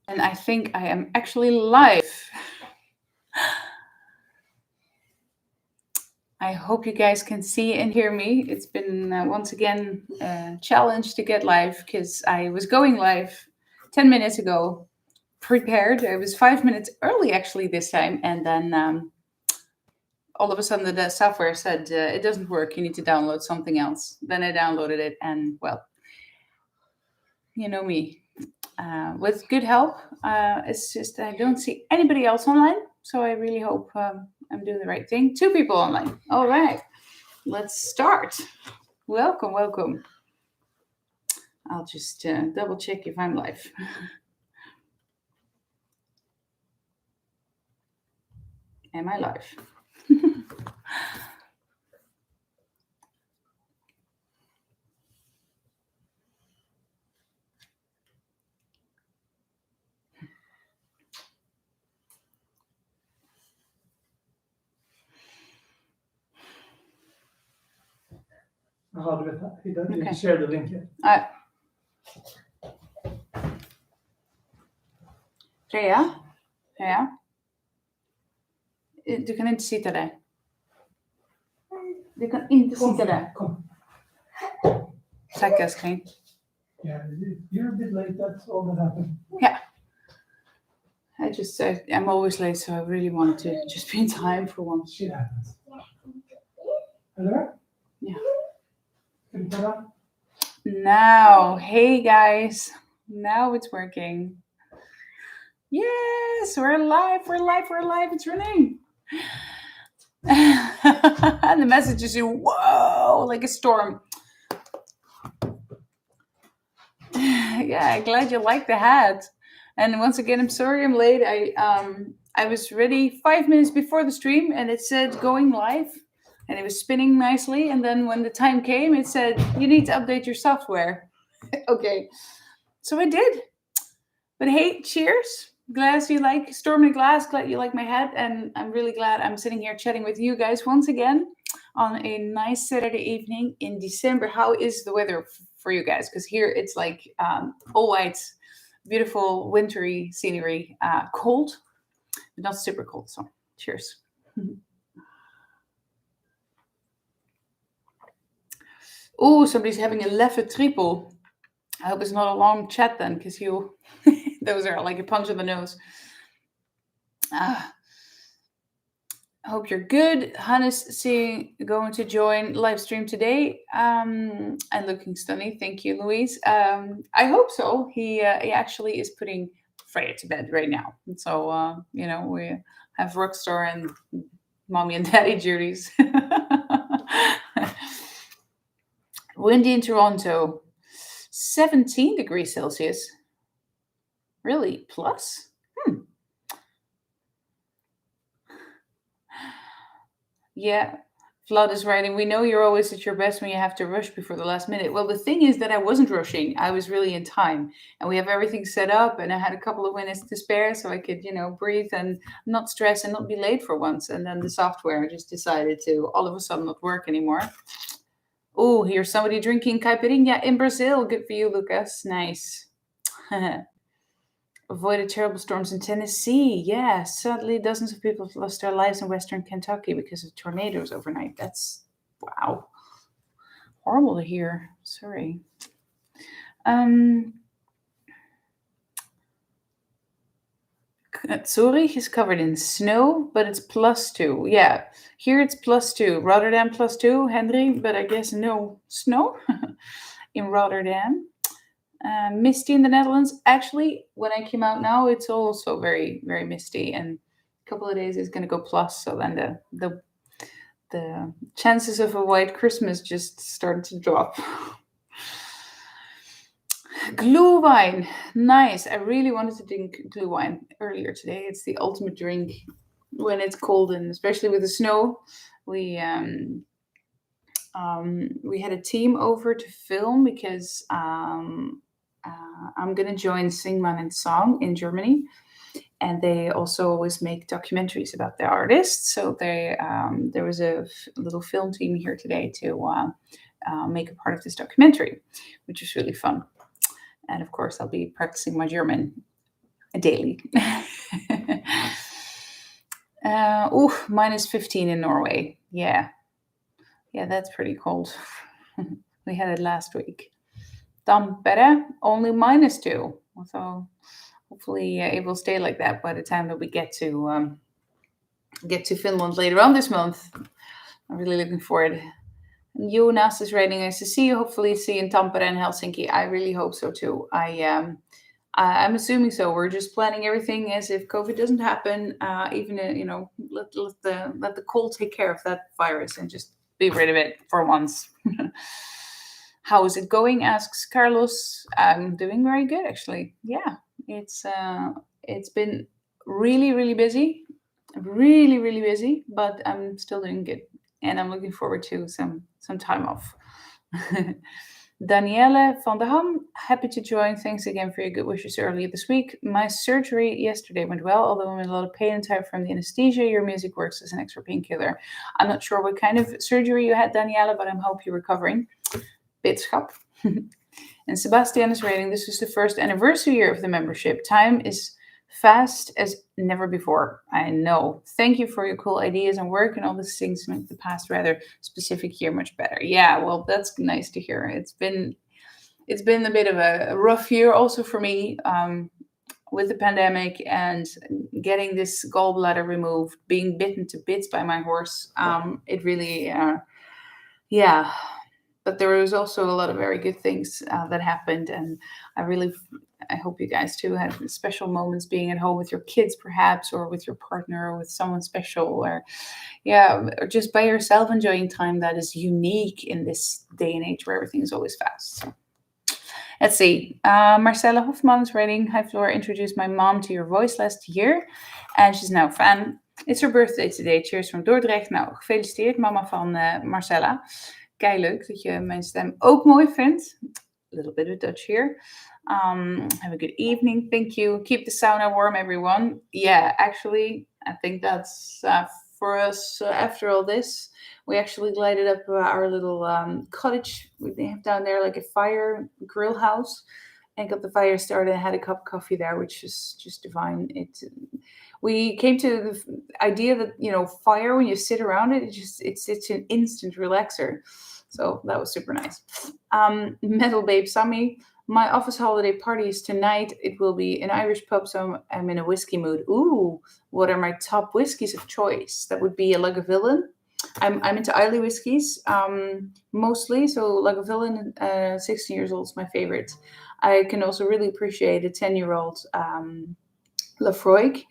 And I think I am actually live. I hope you guys can see and hear me. It's been once again a challenge to get live because I was going live 10 minutes ago, prepared. I was 5 minutes early actually this time. And then all of a sudden the software said, it doesn't work. You need to download something else. Then I downloaded it and, well, you know me. With good help. It's just I don't see anybody else online, so I really hope I'm doing the right thing. 2 people online. All right, let's start. Welcome, welcome. I'll just double check if I'm live. Am I live? Jaha, du vet, he didn't Okay. share the link yet. Freja? Freja? Du kan inte sitta där. Du kan inte sitta där. Kom. Tack älskling. Yeah, you're a bit late, that's all that happened. Yeah. I'm always late, so I really want to just be in time for once. Shit happens. Hello? Yeah. Can you turn on? Now, hey guys, now it's working. Yes, we're live, it's running. And the message is, whoa, like a storm. Yeah, glad you like the hat. And once again, I'm sorry I'm late. I was ready 5 minutes before the stream and it said going live and it was spinning nicely. And then when the time came, it said, you need to update your software. Okay, so I did. But hey, cheers. Glad you like Stormy Glass. Glad you like my hat. And I'm really glad I'm sitting here chatting with you guys once again on a nice Saturday evening in December. How is the weather for you guys? Because here it's like all white, beautiful, wintry scenery. Cold, but not super cold. So cheers. Oh, somebody's having a leffe triple. I hope it's not a long chat then, because you, those are like a punch in the nose. I hope you're good. Hannes going to join live stream today and looking stunning. Thank you, Louise. I hope so. He actually is putting Freya to bed right now. So, we have Rockstar and mommy and daddy duties. Windy in Toronto. 17 degrees Celsius. Really? Plus? Yeah. Vlad is writing, we know you're always at your best when you have to rush before the last minute. Well, the thing is that I wasn't rushing. I was really in time. And we have everything set up and I had a couple of minutes to spare so I could, breathe and not stress and not be late for once. And then the software just decided to all of a sudden not work anymore. Oh, here's somebody drinking caipirinha in Brazil. Good for you, Lucas. Nice. Avoided terrible storms in Tennessee. Yeah, sadly, dozens of people have lost their lives in western Kentucky because of tornadoes overnight. That's, wow, horrible to hear. Sorry. Zurich is covered in snow, but it's +2. Yeah, here it's +2. Rotterdam +2, Henry, but I guess no snow in Rotterdam. Misty in the Netherlands. Actually, when I came out now, it's also very, very misty, and a couple of days is going to go plus. So then the chances of a white Christmas just started to drop. Glühwein, nice. I really wanted to drink Glühwein earlier today. It's the ultimate drink when it's cold, and especially with the snow. We had a team over to film because I'm going to join Singman and Song in Germany. And they also always make documentaries about their artists. So there was a little film team here today to make a part of this documentary, which is really fun. And of course, I'll be practicing my German daily. Minus 15 in Norway. Yeah, that's pretty cold. We had it last week. Tampere, only -2. So hopefully it will stay like that by the time that we get to Finland later on this month. I'm really looking forward. Jonas is writing, nice to see you. Hopefully, see you in Tampere and Helsinki. I really hope so too. I'm assuming so. We're just planning everything as if COVID doesn't happen. Even let the cold take care of that virus and just be rid of it for once. How is it going? Asks Carlos. I'm doing very good actually. Yeah, it's been really busy, really busy, but I'm still doing good, and I'm looking forward to some time off. Danielle van der Ham, happy to join. Thanks again for your good wishes earlier this week. My surgery yesterday went well, although I'm in a lot of pain and tired from the anesthesia. Your music works as an extra painkiller. I'm not sure what kind of surgery you had, Danielle, but I hope you're recovering. Bitschap. And Sebastian is writing, this is the first anniversary year of the membership. Time is fast as never before. I know. Thank you for your cool ideas and work and all these things make the past rather specific year much better. Yeah, well, that's nice to hear. It's been a bit of a rough year also for me, with the pandemic and getting this gallbladder removed, being bitten to bits by my horse. It really, yeah. But there was also a lot of very good things that happened, and I hope you guys too had special moments being at home with your kids, perhaps, or with your partner, or with someone special, or or just by yourself enjoying time that is unique in this day and age where everything is always fast. So let's see. Marcella Hofman is writing, hi Flora, introduced my mom to your voice last year, and she's now a fan. It's her birthday today. Cheers from Dordrecht. Nou, gefeliciteerd, mama van Marcella. Kei leuk dat je mijn stem ook mooi vindt. A little bit of Dutch here. Have a good evening. Thank you. Keep the sauna warm, everyone. Yeah, actually, I think that's for us. After all this, we actually lighted up our little cottage. They have down there like a fire grill house, and got the fire started. And had a cup of coffee there, which is just divine. We came to the idea that fire, when you sit around it, it's an instant relaxer. So that was super nice. Metal Babe Sammy, my office holiday party is tonight. It will be an Irish pub, so I'm in a whiskey mood. Ooh, what are my top whiskies of choice? That would be a Lagavulin. I'm into Islay whiskies mostly, so Lagavulin, 16 years old is my favorite. I can also really appreciate a 10-year-old Lafroig.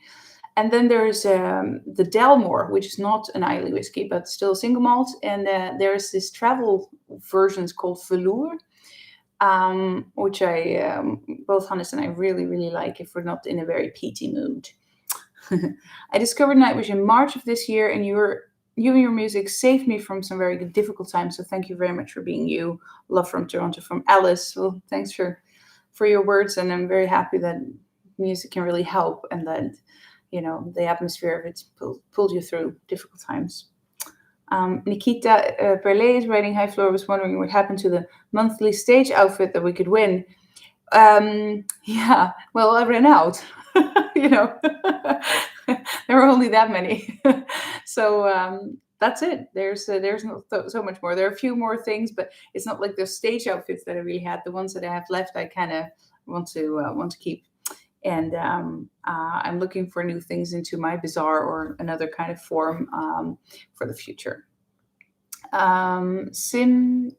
And then there's the Dalmore, which is not an Islay whiskey, but still a single malt. And there's this travel versions called Velour, which both Hannes and I really like if we're not in a very peaty mood. I discovered Nightwish in March of this year, and you and your music saved me from some very difficult times. So thank you very much for being you. Love from Toronto, from Alice. Well, thanks for your words, and I'm very happy that music can really help, and that the atmosphere of it pulled you through difficult times. Nikita Perlet is writing, hi Flora, was wondering what happened to the monthly stage outfit that we could win. Yeah, well, I ran out. There were only that many. So that's it. There's not so much more. There are a few more things, but it's not like those stage outfits that I really had. The ones that I have left, I kind of want to keep. And I'm looking for new things into my bazaar or another kind of form for the future. Simshu,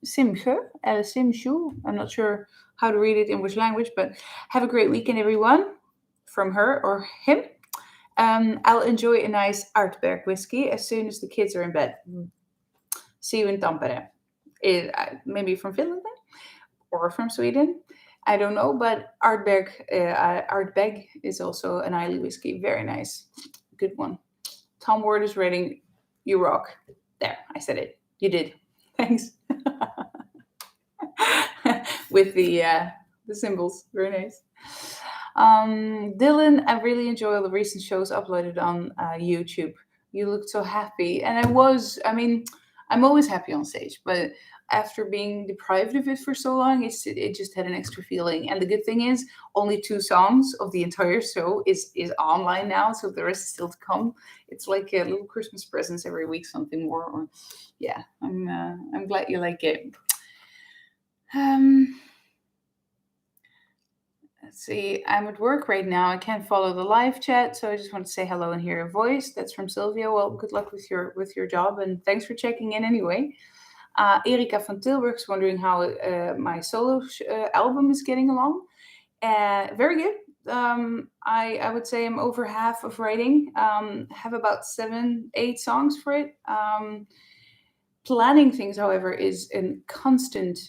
I'm not sure how to read it in which language, but have a great weekend, everyone, from her or him. I'll enjoy a nice Artberg whiskey as soon as the kids are in bed. See you in Tampere. Maybe from Finland then? Or from Sweden. I don't know, but Artberg is also an Islay whiskey. Very nice. Good one. Tom Ward is writing, you rock. There, I said it. You did. Thanks. With the symbols. Very nice. Dylan, I really enjoy all the recent shows uploaded on YouTube. You looked so happy. And I'm always happy on stage, but after being deprived of it for so long, it just had an extra feeling. And the good thing is, only 2 songs of the entire show is online now, so the rest is still to come. It's like a little Christmas presents every week, something more. Or yeah, I'm glad you like it. Um, let's see. I'm at work right now. I can't follow the live chat, so I just want to say hello and hear your voice. That's from Sylvia. Well, good luck with your job, and thanks for checking in anyway. Erika van Tilburg is wondering how my solo album is getting along. Very good. I would say I'm over half of writing. Have about 7, 8 songs for it. Planning things, however, is a constant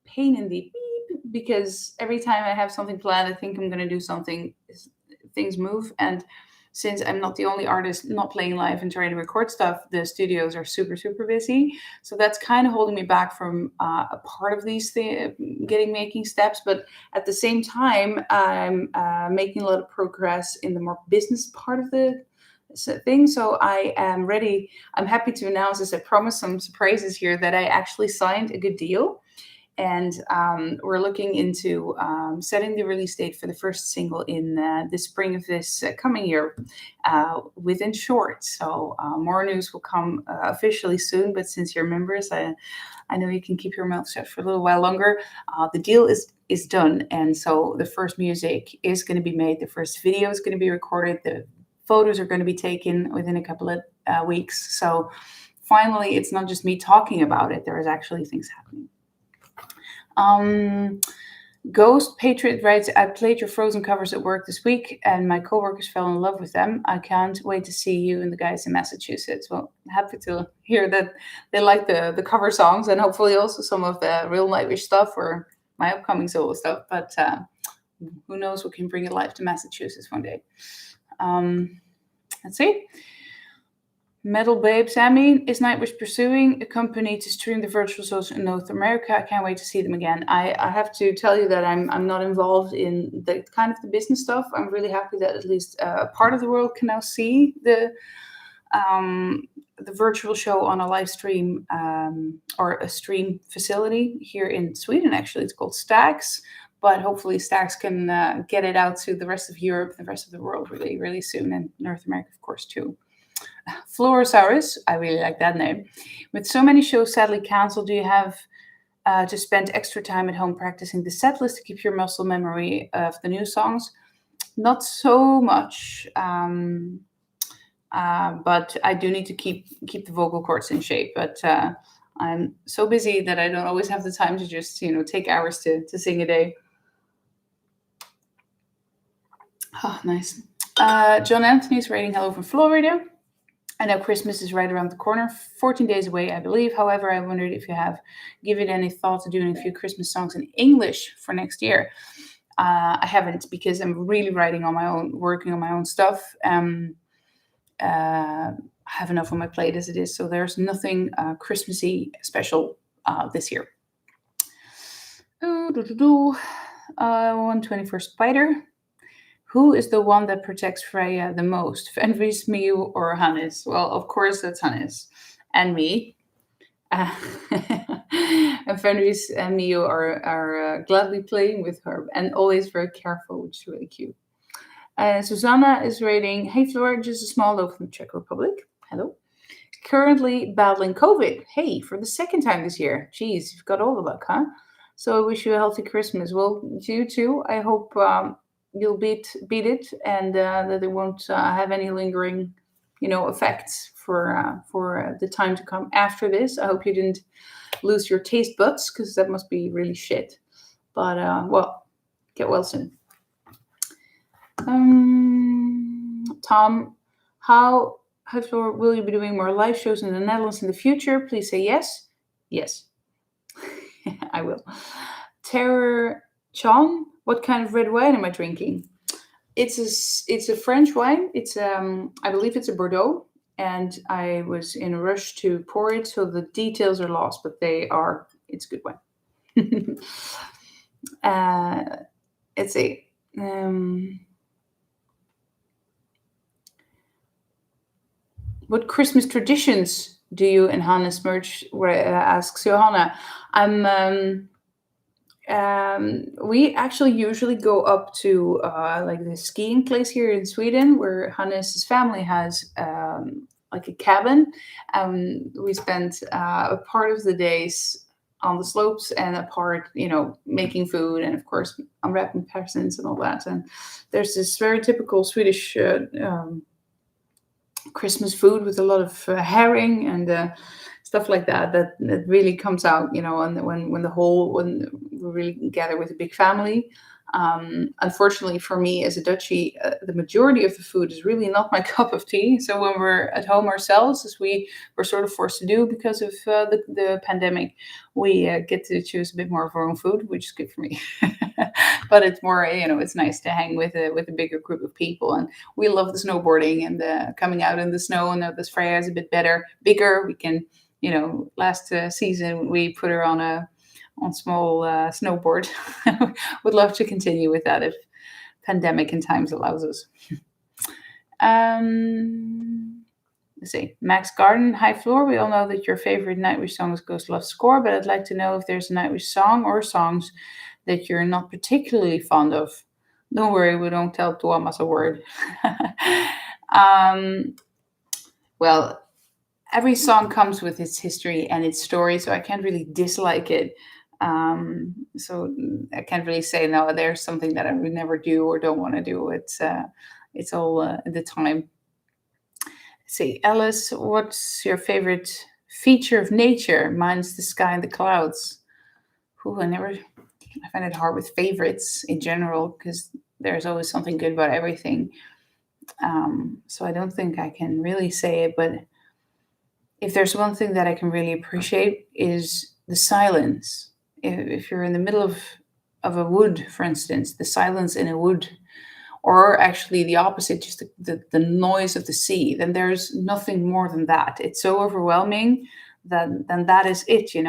pain in the beep because every time I have something planned, I think I'm going to do something, things move. And since I'm not the only artist not playing live and trying to record stuff, the studios are super, super busy. So that's kind of holding me back from a part of these making steps. But at the same time, I'm making a lot of progress in the more business part of the thing. So I am ready. I'm happy to announce, as I promised some surprises here, that I actually signed a good deal. And we're looking into setting the release date for the first single in the spring of this coming year, within short. So more news will come officially soon. But since you're members, I know you can keep your mouth shut for a little while longer. The deal is done, and so the first music is going to be made. The first video is going to be recorded. The photos are going to be taken within a couple of weeks. So finally, it's not just me talking about it. There is actually things happening. Ghost Patriot writes, I played your Frozen covers at work this week and my coworkers fell in love with them. I can't wait to see you and the guys in Massachusetts. Well, happy to hear that they like the cover songs and hopefully also some of the real Nightwish stuff or my upcoming solo stuff. But who knows, we can bring it live to Massachusetts one day. Let's see. Metal Babe Sammy, is Nightwish pursuing a company to stream the virtual shows in North America? I can't wait to see them again. I have to tell you that I'm not involved in the kind of the business stuff. I'm really happy that at least a part of the world can now see the virtual show on a live stream or a stream facility here in Sweden. Actually, it's called Stax. But hopefully Stax can get it out to the rest of Europe, the rest of the world really, really soon, and North America, of course, too. Florosaurus, I really like that name. With so many shows sadly cancelled, do you have to spend extra time at home practicing the set list to keep your muscle memory of the new songs? Not so much, but I do need to keep the vocal cords in shape. But I'm so busy that I don't always have the time to just take hours to sing a day. Oh, nice. John Anthony's writing hello from Florida. I know Christmas is right around the corner, 14 days away, I believe. However, I wondered if you have given any thought to doing a few Christmas songs in English for next year. I haven't because I'm really writing on my own, working on my own stuff. I have enough on my plate as it is, so there's nothing Christmassy special this year. 121st Spider. Who is the one that protects Freya the most? Fenris, Miu, or Hannes? Well, of course, that's Hannes. And me. And Fenris and Miu are gladly playing with her and always very careful, which is really cute. Susanna is rating, hey, Flora, just a small note from the Czech Republic. Hello. Currently battling COVID. Hey, for the second time this year. Jeez, you've got all the luck, huh? So I wish you a healthy Christmas. Well, you too. I hope you'll beat it and that it won't have any lingering effects for the time to come after this. I hope you didn't lose your taste buds because that must be really shit, but well, get well soon. Tom, how will you be doing more live shows in the Netherlands in the future? Please say yes. I will. Terror Chong, what kind of red wine am I drinking? It's a French wine. It's I believe it's a Bordeaux, and I was in a rush to pour it, so the details are lost, but it's a good wine. Let's see. What Christmas traditions do you and Hannes merch? Asks Johanna. I'm. We actually usually go up to like the skiing place here in Sweden, where Hannes' family has like a cabin. We spend a part of the days on the slopes and a part, making food and of course unwrapping presents and all that. And there's this very typical Swedish Christmas food with a lot of herring and stuff like that really comes out, and when we really gather with a big family. Unfortunately for me as a Dutchie, the majority of the food is really not my cup of tea. So when we're at home ourselves, as we were sort of forced to do because of the pandemic, we get to choose a bit more of our own food, which is good for me. But it's more, it's nice to hang with a bigger group of people, and we love the snowboarding and coming out in the snow. And this Freya is a bit bigger. We can, last season we put her on small snowboard. Would love to continue with that if pandemic and times allows us. Let's see. Max Garden, High Floor. We all know that your favorite Nightwish song is Ghost Love Score, but I'd like to know if there's a Nightwish song or songs that you're not particularly fond of. Don't worry, we don't tell Tuomas a word. um, well, every song comes with its history and its story, so I can't really dislike it. So I can't really say no. There's something that I would never do or don't want to do. It's all the time. Let's see, Alice, what's your favorite feature of nature? Mine's the sky and the clouds. Ooh, I find it hard with favorites in general because there's always something good about everything. So I don't think I can really say it, but if there's one thing that I can really appreciate is the silence. If you're in the middle of a wood, for instance, the silence in a wood, or actually the opposite, just the noise of the sea, then there's nothing more than that. It's so overwhelming that then that is it, and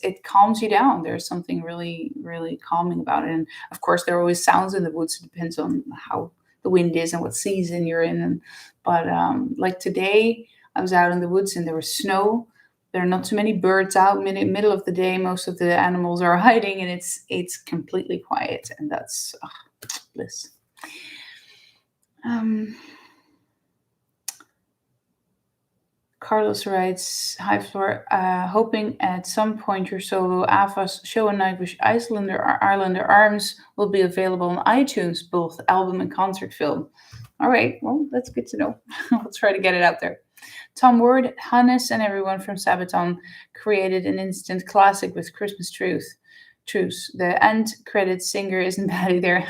it calms you down. There's something really, really calming about it. And of course, there are always sounds in the woods. It depends on how the wind is and what season you're in. But like today, I was out in the woods and there was snow. There are not too many birds out middle of the day. Most of the animals are hiding, and it's completely quiet, and that's bliss. Carlos writes, High Floor, hoping at some point your solo AFAS Show a Nightwish Icelander or Islander Arms will be available on iTunes, both album and concert film. All right, well, that's good to know. I'll try to get it out there. Tom Ward, Hannes, and everyone from Sabaton created an instant classic with Christmas Truce. The end credit singer isn't bad either.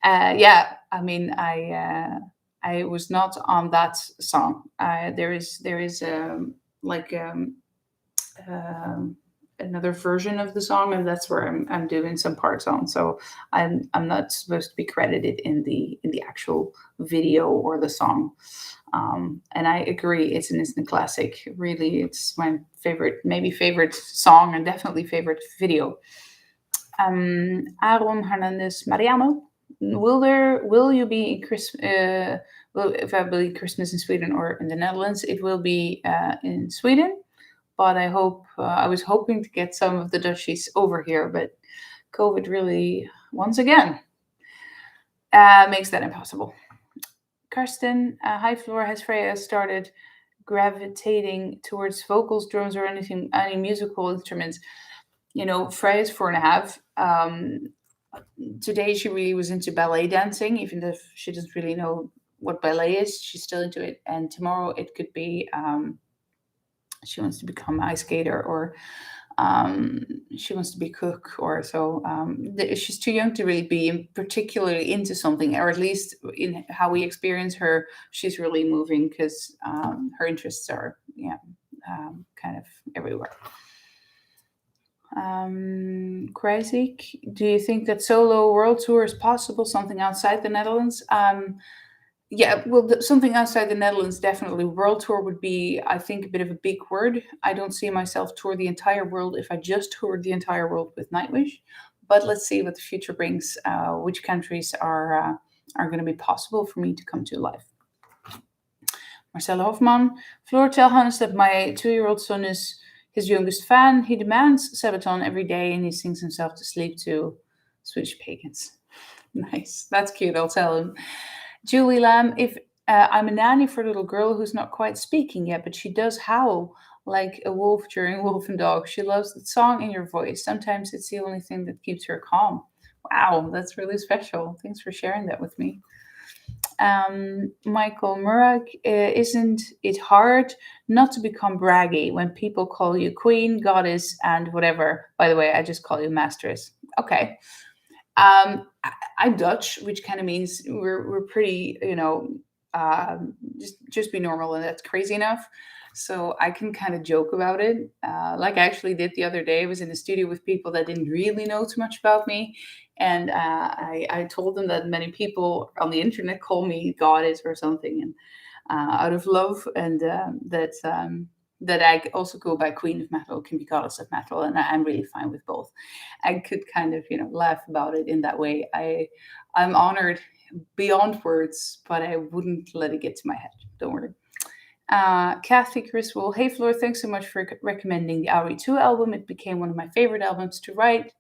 Yeah, I mean, I was not on that song. There is like another version of the song, and that's where I'm doing some parts on. So I'm not supposed to be credited in the actual video or the song. And I agree, it's an instant classic. Really, it's my favorite song, and definitely favorite video. Aaron Hernandez Mariano, will you be in Christmas? If I believe Christmas in Sweden or in the Netherlands, it will be in Sweden. But I was hoping to get some of the Dutchies over here, but COVID really, once again, makes that impossible. Karsten, High Floor, has Freya started gravitating towards vocals, drums, or any musical instruments? Freya's 4.5. Today she really was into ballet dancing, even if she doesn't really know what ballet is. She's still into it. And tomorrow it could be she wants to become ice skater, or she wants to be cook, or so. She's too young to really be particularly into something, or at least in how we experience her, she's really moving because her interests are kind of everywhere. Crazy. Do you think that solo world tour is possible? Something outside the Netherlands? Yeah, well, something outside the Netherlands, definitely. World tour would be, I think, a bit of a big word. I don't see myself tour the entire world if I just toured the entire world with Nightwish. But let's see what the future brings. Which countries are going to be possible for me to come to live. Marcella Hofman. Floor, tell Hans that my 2-year-old son is his youngest fan. He demands Sabaton every day and he sings himself to sleep to Swedish pagans. Nice. That's cute. I'll tell him. Julie Lamb, if I'm a nanny for a little girl who's not quite speaking yet, but she does howl like a wolf during Wolf and Dog. She loves the song in your voice. Sometimes it's the only thing that keeps her calm. Wow, that's really special. Thanks for sharing that with me. Michael Murag, isn't it hard not to become braggy when people call you queen, goddess, and whatever? By the way, I just call you mistress. Okay. I'm Dutch, which kind of means we're pretty, just be normal, and that's crazy enough. So I can kind of joke about it, like I actually did the other day. I was in the studio with people that didn't really know too much about me, and I told them that many people on the internet call me goddess or something, and out of love, and that I also go by Queen of Metal, can be Goddess of Metal, and I'm really fine with both. I could kind of laugh about it in that way. I'm honored beyond words, but I wouldn't let it get to my head. Don't worry. Kathy Griswold, hey Floor, thanks so much for recommending the Auri 2 album. It became one of my favorite albums to write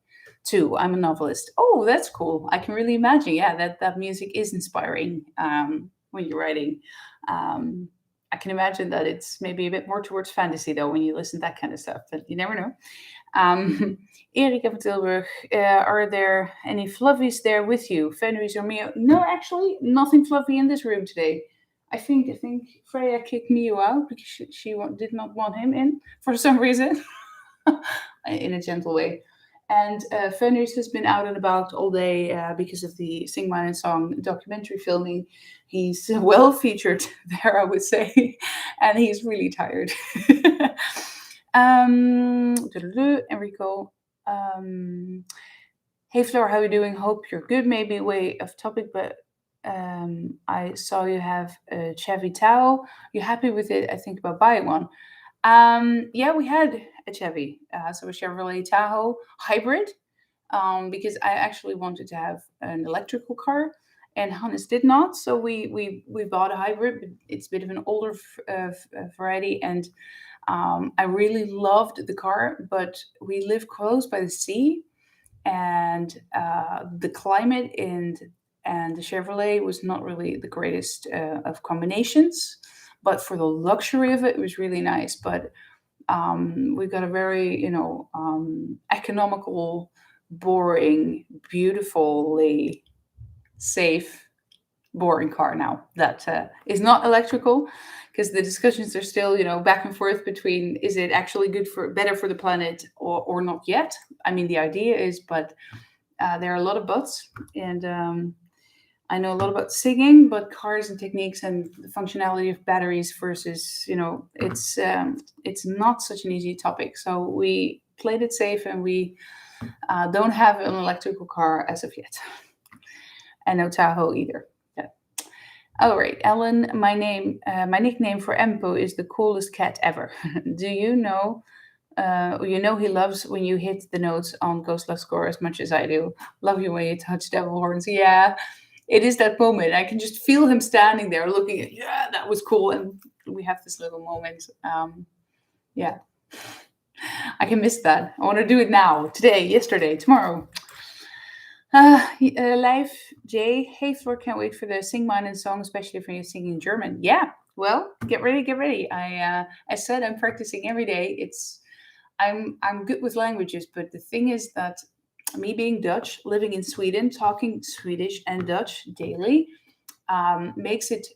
to. I'm a novelist. Oh, that's cool. I can really imagine. Yeah, that music is inspiring when you're writing. I can imagine that it's maybe a bit more towards fantasy though when you listen to that kind of stuff, but you never know. Erika van Tilburg, are there any fluffies there with you? Fenris or Mio? No, actually, nothing fluffy in this room today. I think Freya kicked Mio out because she did not want him in for some reason, in a gentle way. And Fenris has been out and about all day because of the Sing Mine and Song documentary filming. He's well featured there, I would say, and he's really tired. Enrico. Hey Flor, how are you doing? Hope you're good. Maybe way off topic, but I saw you have a Chevy Tahoe. You happy with it? I think about buying one. Yeah, we had a Chevy, so a Chevrolet Tahoe hybrid, because I actually wanted to have an electrical car, and Hannes did not. So we bought a hybrid. But it's a bit of an older variety, and I really loved the car, but we live close by the sea, and the climate and the Chevrolet was not really the greatest of combinations. But for the luxury of it, it was really nice. But we got a very, economical, boring, beautifully safe, boring car now that is not electrical, because the discussions are still, back and forth between is it actually better for the planet or not yet. I mean, the idea is, but there are a lot of buts, and I know a lot about singing, but cars and techniques and the functionality of batteries versus, it's not such an easy topic. So we played it safe, and we don't have an electrical car as of yet, and no Tahoe either. Yeah. All right, Ellen. My nickname for Empo is the coolest cat ever. Do you know? He loves when you hit the notes on Ghost Love Score as much as I do. Love you when you touch devil horns. Yeah, it is that moment. I can just feel him standing there looking at, yeah, that was cool. And we have this little moment. Yeah, I can miss that. I want to do it now, today, yesterday, tomorrow. Live, Jay. Hey, Flor, can't wait for the Sing Mine and Song, especially if you're singing German. Yeah, well, get ready, get ready. I said I'm practicing every day. I'm good with languages, but the thing is that me being Dutch, living in Sweden, talking Swedish and Dutch daily, makes it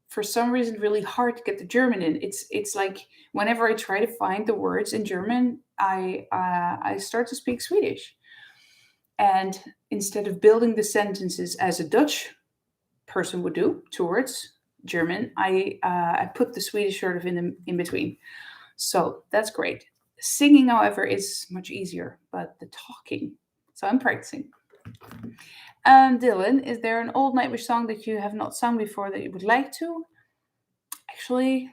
for some reason really hard to get the German in. It's like whenever I try to find the words in German, I start to speak Swedish, and instead of building the sentences as a Dutch person would do towards German, I put the Swedish sort of in between. So that's great. Singing, however, is much easier, but the talking. So I'm practicing. Dylan, is there an old Nightwish song that you have not sung before that you would like to? Actually,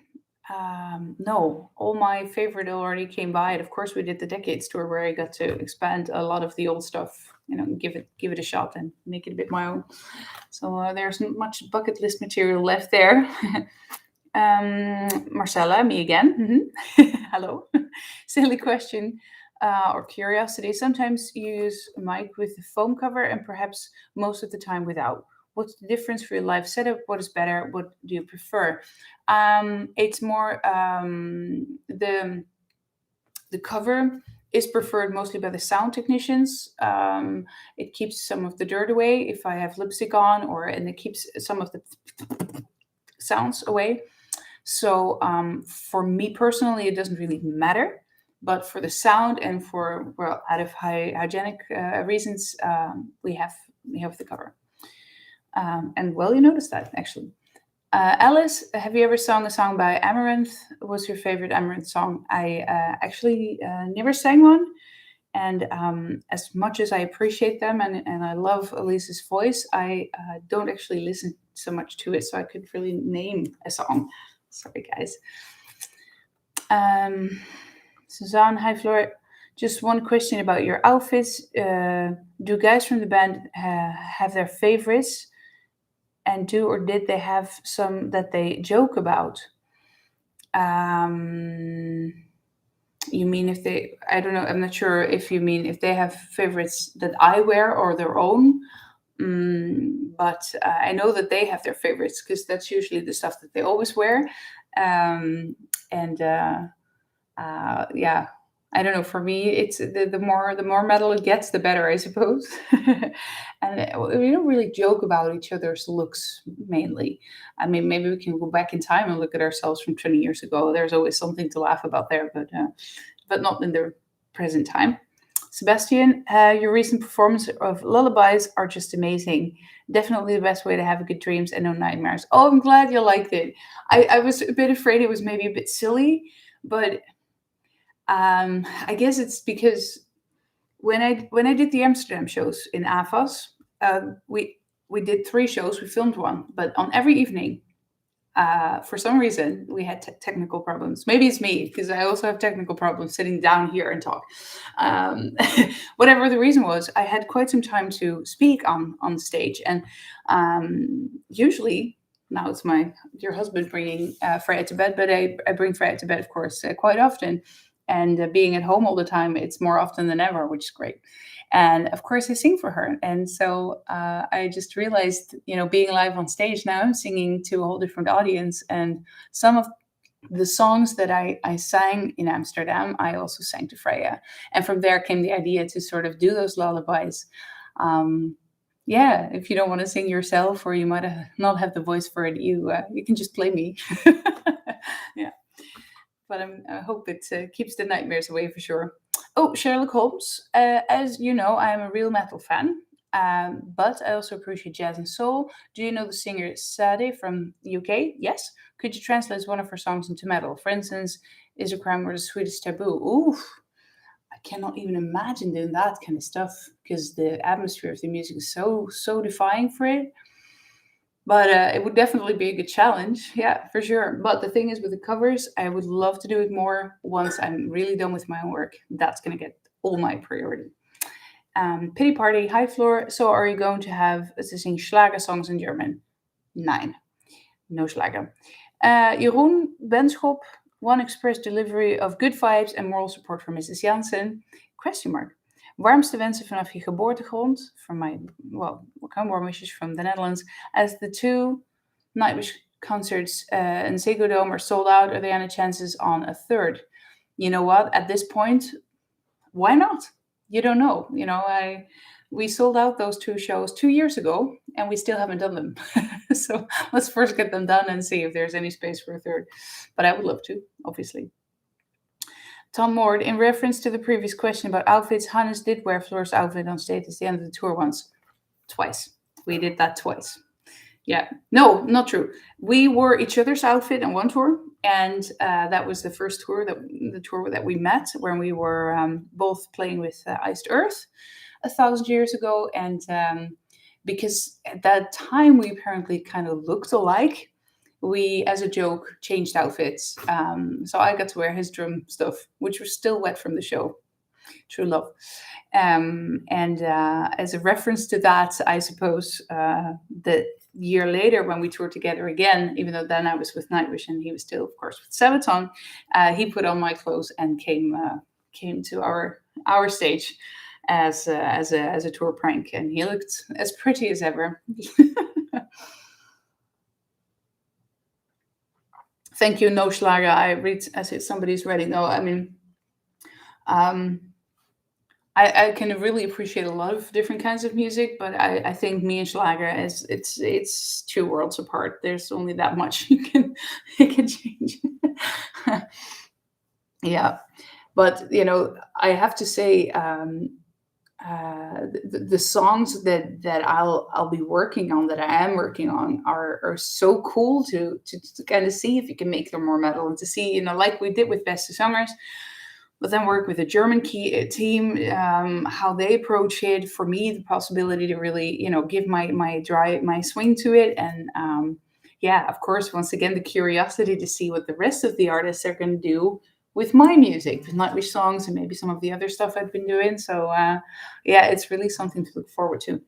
no. All my favorite already came by. And of course, we did the Decades tour where I got to expand a lot of the old stuff. Give it a shot and make it a bit my own. So there's not much bucket list material left there. Marcella, me again. Mhm. Hello. Silly question or curiosity. Sometimes you use a mic with a foam cover and perhaps most of the time without. What's the difference for your live setup? What is better? What do you prefer? It's more the cover is preferred mostly by the sound technicians. It keeps some of the dirt away if I have lipstick on, and it keeps some of the sounds away. So for me personally, it doesn't really matter. But for the sound and for out of hygienic reasons, we have the cover. And well, you noticed that actually. Alice, have you ever sung a song by Amaranth? What's your favorite Amaranth song? I actually never sang one. And as much as I appreciate them and I love Elise's voice, I don't actually listen so much to it, so I couldn't really name a song. Sorry, guys. Suzanne, hi, Floor. Just one question about your outfits. Do guys from the band have their favorites? And do or did they have some that they joke about? You mean if they, I don't know, I'm not sure if you mean if they have favorites that I wear or their own. But I know that they have their favorites because that's usually the stuff that they always wear. And Yeah, I don't know. For me, it's the more metal it gets, the better, I suppose. And we don't really joke about each other's looks mainly. I mean, maybe we can go back in time and look at ourselves from 20 years ago. There's always something to laugh about there, but not in the present time. Sebastian, your recent performance of lullabies are just amazing. Definitely the best way to have good dreams and no nightmares. Oh, I'm glad you liked it. I was a bit afraid it was maybe a bit silly, but I guess it's because when I did the Amsterdam shows in AFAS, we did 3 shows. We filmed one, but on every evening, for some reason, we had technical problems. Maybe it's me because I also have technical problems sitting down here and talk. Um, Whatever the reason was, I had quite some time to speak on stage, and usually now it's my dear husband bringing Freya to bed, but I bring Freya to bed, of course, quite often. And being at home all the time, it's more often than ever, which is great. And of course, I sing for her. And so I just realized, being live on stage now, I'm singing to a whole different audience. And some of the songs that I sang in Amsterdam, I also sang to Freya. And from there came the idea to sort of do those lullabies. Yeah, if you don't want to sing yourself or you might not have the voice for it, you can just play me. Yeah. But I hope it keeps the nightmares away for sure. Oh, Sherlock Holmes. As you know, I am a real metal fan, but I also appreciate jazz and soul. Do you know the singer Sade from the UK? Yes. Could you translate one of her songs into metal? For instance, Is a Crime or the Sweetest Taboo? Oof. I cannot even imagine doing that kind of stuff because the atmosphere of the music is so defying for it. But it would definitely be a good challenge. Yeah, for sure. But the thing is, with the covers, I would love to do it more once I'm really done with my own work. That's going to get all my priority. Pity party, high floor. So, are you going to have to sing Schlager songs in German? Nine. No Schlager. Jeroen Benschop, one express delivery of good vibes and moral support for Mrs. Jansen? Question mark. Warmste wensen vanaf je geboortegrond, from my, warm wishes from the Netherlands, as the 2 Nightwish concerts in Ziggo Dome are sold out. Are there any chances on a third? You know what? At this point, why not? You don't know. We sold out those 2 shows 2 years ago, and we still haven't done them. So let's first get them done and see if there's any space for a third. But I would love to, obviously. Tom Moore, in reference to the previous question about outfits, Hannes did wear Floor's outfit on stage at the end of the tour once. Twice. We did that twice. Yeah. No, not true. We wore each other's outfit on one tour, and that was the first tour, the tour that we met, when we were both playing with Iced Earth 1,000 years ago. And because at that time we apparently kind of looked alike, we, as a joke, changed outfits. So I got to wear his drum stuff, which was still wet from the show. true love. And as a reference to that, I suppose the year later when we toured together again, even though then I was with Nightwish and he was still, of course, with Sabaton, he put on my clothes and came to our stage as a tour prank, and he looked as pretty as ever. Thank you, No Schlager. I read as if somebody's ready. No, I mean, um, I can really appreciate a lot of different kinds of music, but I think me and Schlager is it's two worlds apart. There's only that much you can you can change. Yeah, but I have to say, the songs that I'll be working on, that I am working on, are so cool to kind of see if you can make them more metal, and to see, like we did with Beste Songers, but then work with a German team, how they approach it. For me, the possibility to really, give my swing to it, and yeah, of course, once again, the curiosity to see what the rest of the artists are going to do with my music, with Nightwish songs, and maybe some of the other stuff I've been doing. So yeah, it's really something to look forward to.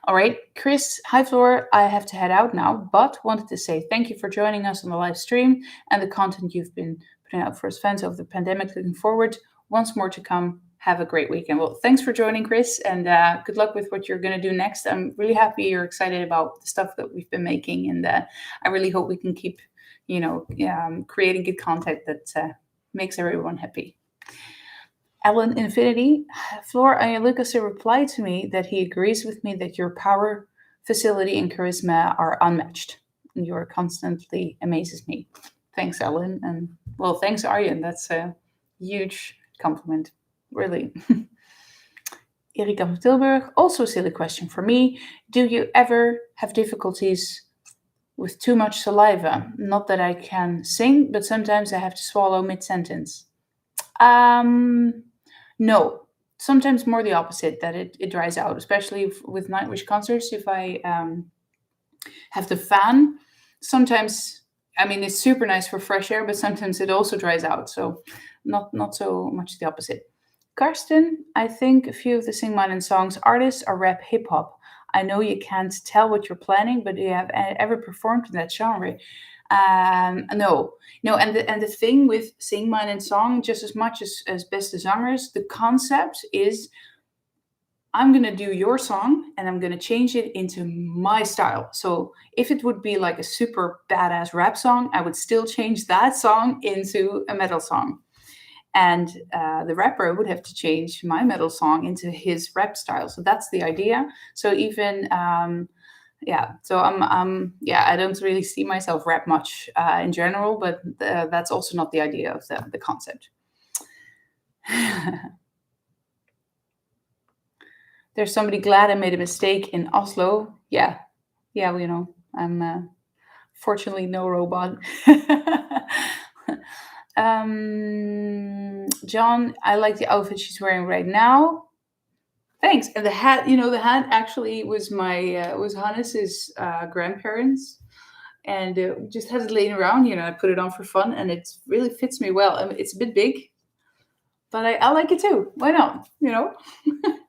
All right, Chris, hi Floor. I have to head out now, but wanted to say thank you for joining us on the live stream and the content you've been putting out for us fans over the pandemic. Looking forward once more to come. Have a great weekend. Well, thanks for joining, Chris, and good luck with what you're going to do next. I'm really happy you're excited about the stuff that we've been making, and I really hope we can keep, creating good content that makes everyone happy. Alan Infinity, Floor Lucas replied to me that he agrees with me that your power, facility, and charisma are unmatched. You are constantly amazes me. Thanks, Alan, and well, thanks, Arjen. That's a huge compliment, really. Erika from Tilburg, also a silly question for me. Do you ever have difficulties with too much saliva? Not that I can sing, but sometimes I have to swallow mid-sentence. No, sometimes more the opposite, that it dries out, especially with Nightwish concerts. If I have the fan, sometimes, I mean, it's super nice for fresh air, but sometimes it also dries out. So not so much the opposite. Karsten, I think a few of the Sing Mine and Songs artists are rap hip hop. I know you can't tell what you're planning, but do you have ever performed in that genre? No, no, and the thing with Sing Mine and Song, just as much as Beste Zangers, the concept is I'm gonna do your song and I'm gonna change it into my style. So if it would be like a super badass rap song, I would still change that song into a metal song, and the rapper would have to change my metal song into his rap style. So that's the idea. So even yeah, so yeah, I don't really see myself rap much in general, but that's also not the idea of the concept. There's somebody glad I made a mistake in Oslo. Yeah, yeah, well, I'm fortunately no robot. John, I like the outfit she's wearing right now. Thanks. And the hat, the hat actually was was Hannes's grandparents, and just had it laying around. I put it on for fun, and it really fits me well. I mean, it's a bit big, but I like it too. Why not?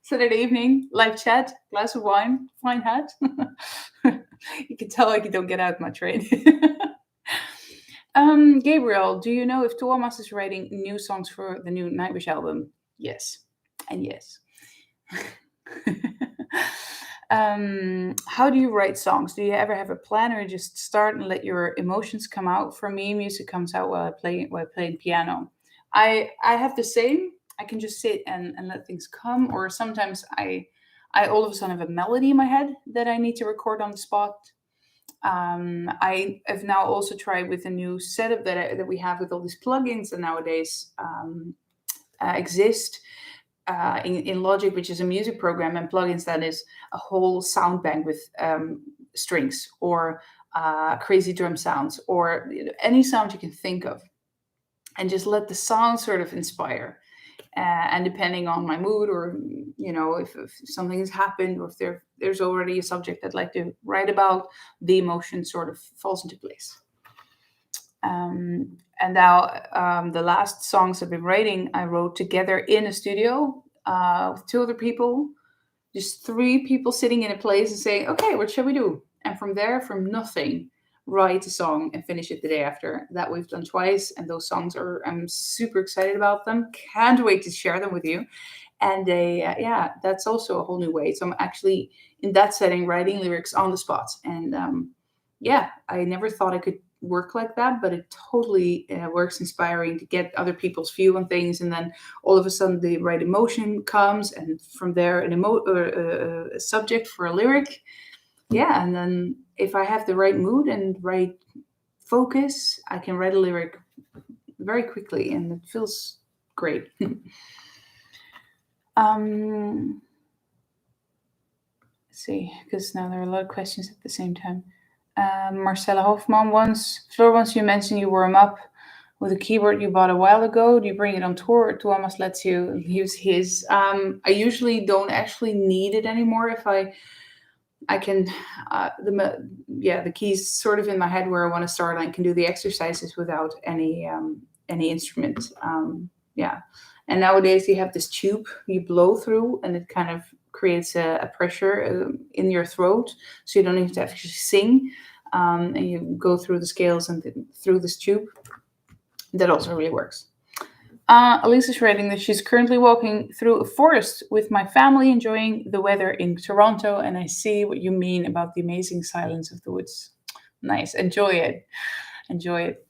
Saturday evening, live chat, glass of wine, fine hat. You can tell like you don't get out much, right? Gabriel, do you know if Thomas is writing new songs for the new Nightwish album? Yes, and yes. How do you write songs? Do you ever have a plan, or just start and let your emotions come out? For me, music comes out while playing piano. I have the same. I can just sit and let things come, or sometimes I all of a sudden have a melody in my head that I need to record on the spot. I have now also tried with a new setup that we have with all these plugins that nowadays exist in Logic, which is a music program, and plugins that is a whole sound bank with strings or crazy drum sounds or any sound you can think of, and just let the sound sort of inspire. And depending on my mood, or if something has happened, or if there's already a subject I'd like to write about, the emotion sort of falls into place. And now the last songs I've been writing, I wrote together in a studio with two other people, just three people sitting in a place and saying, okay, what shall we do? And from there, from nothing, write a song and finish it the day after. That we've done twice, and those songs I'm super excited about them. Can't wait to share them with you. And yeah, that's also a whole new way. So I'm actually in that setting writing lyrics on the spot. And yeah, I never thought I could work like that, but it totally works inspiring to get other people's view on things. And then all of a sudden the right emotion comes, and from there a subject for a lyric. Yeah, and then if I have the right mood and right focus, I can write a lyric very quickly, and it feels great. um let's see, because now there are a lot of questions at the same time. Marcella Hoffman once you mentioned you warm up with a keyboard you bought a while ago. Do you bring it on tour, or Thomas lets you use his? I usually don't actually need it anymore. If I can, the keys sort of in my head where I want to start. I can do the exercises without any instrument. Yeah, and nowadays you have this tube you blow through, and it kind of creates a pressure in your throat, so you don't need to actually sing. And you go through the scales and through this tube. That also really works. Elisa's writing that she's currently walking through a forest with my family, enjoying the weather in Toronto, and I see what you mean about the amazing silence of the woods. Nice. Enjoy it. Enjoy it.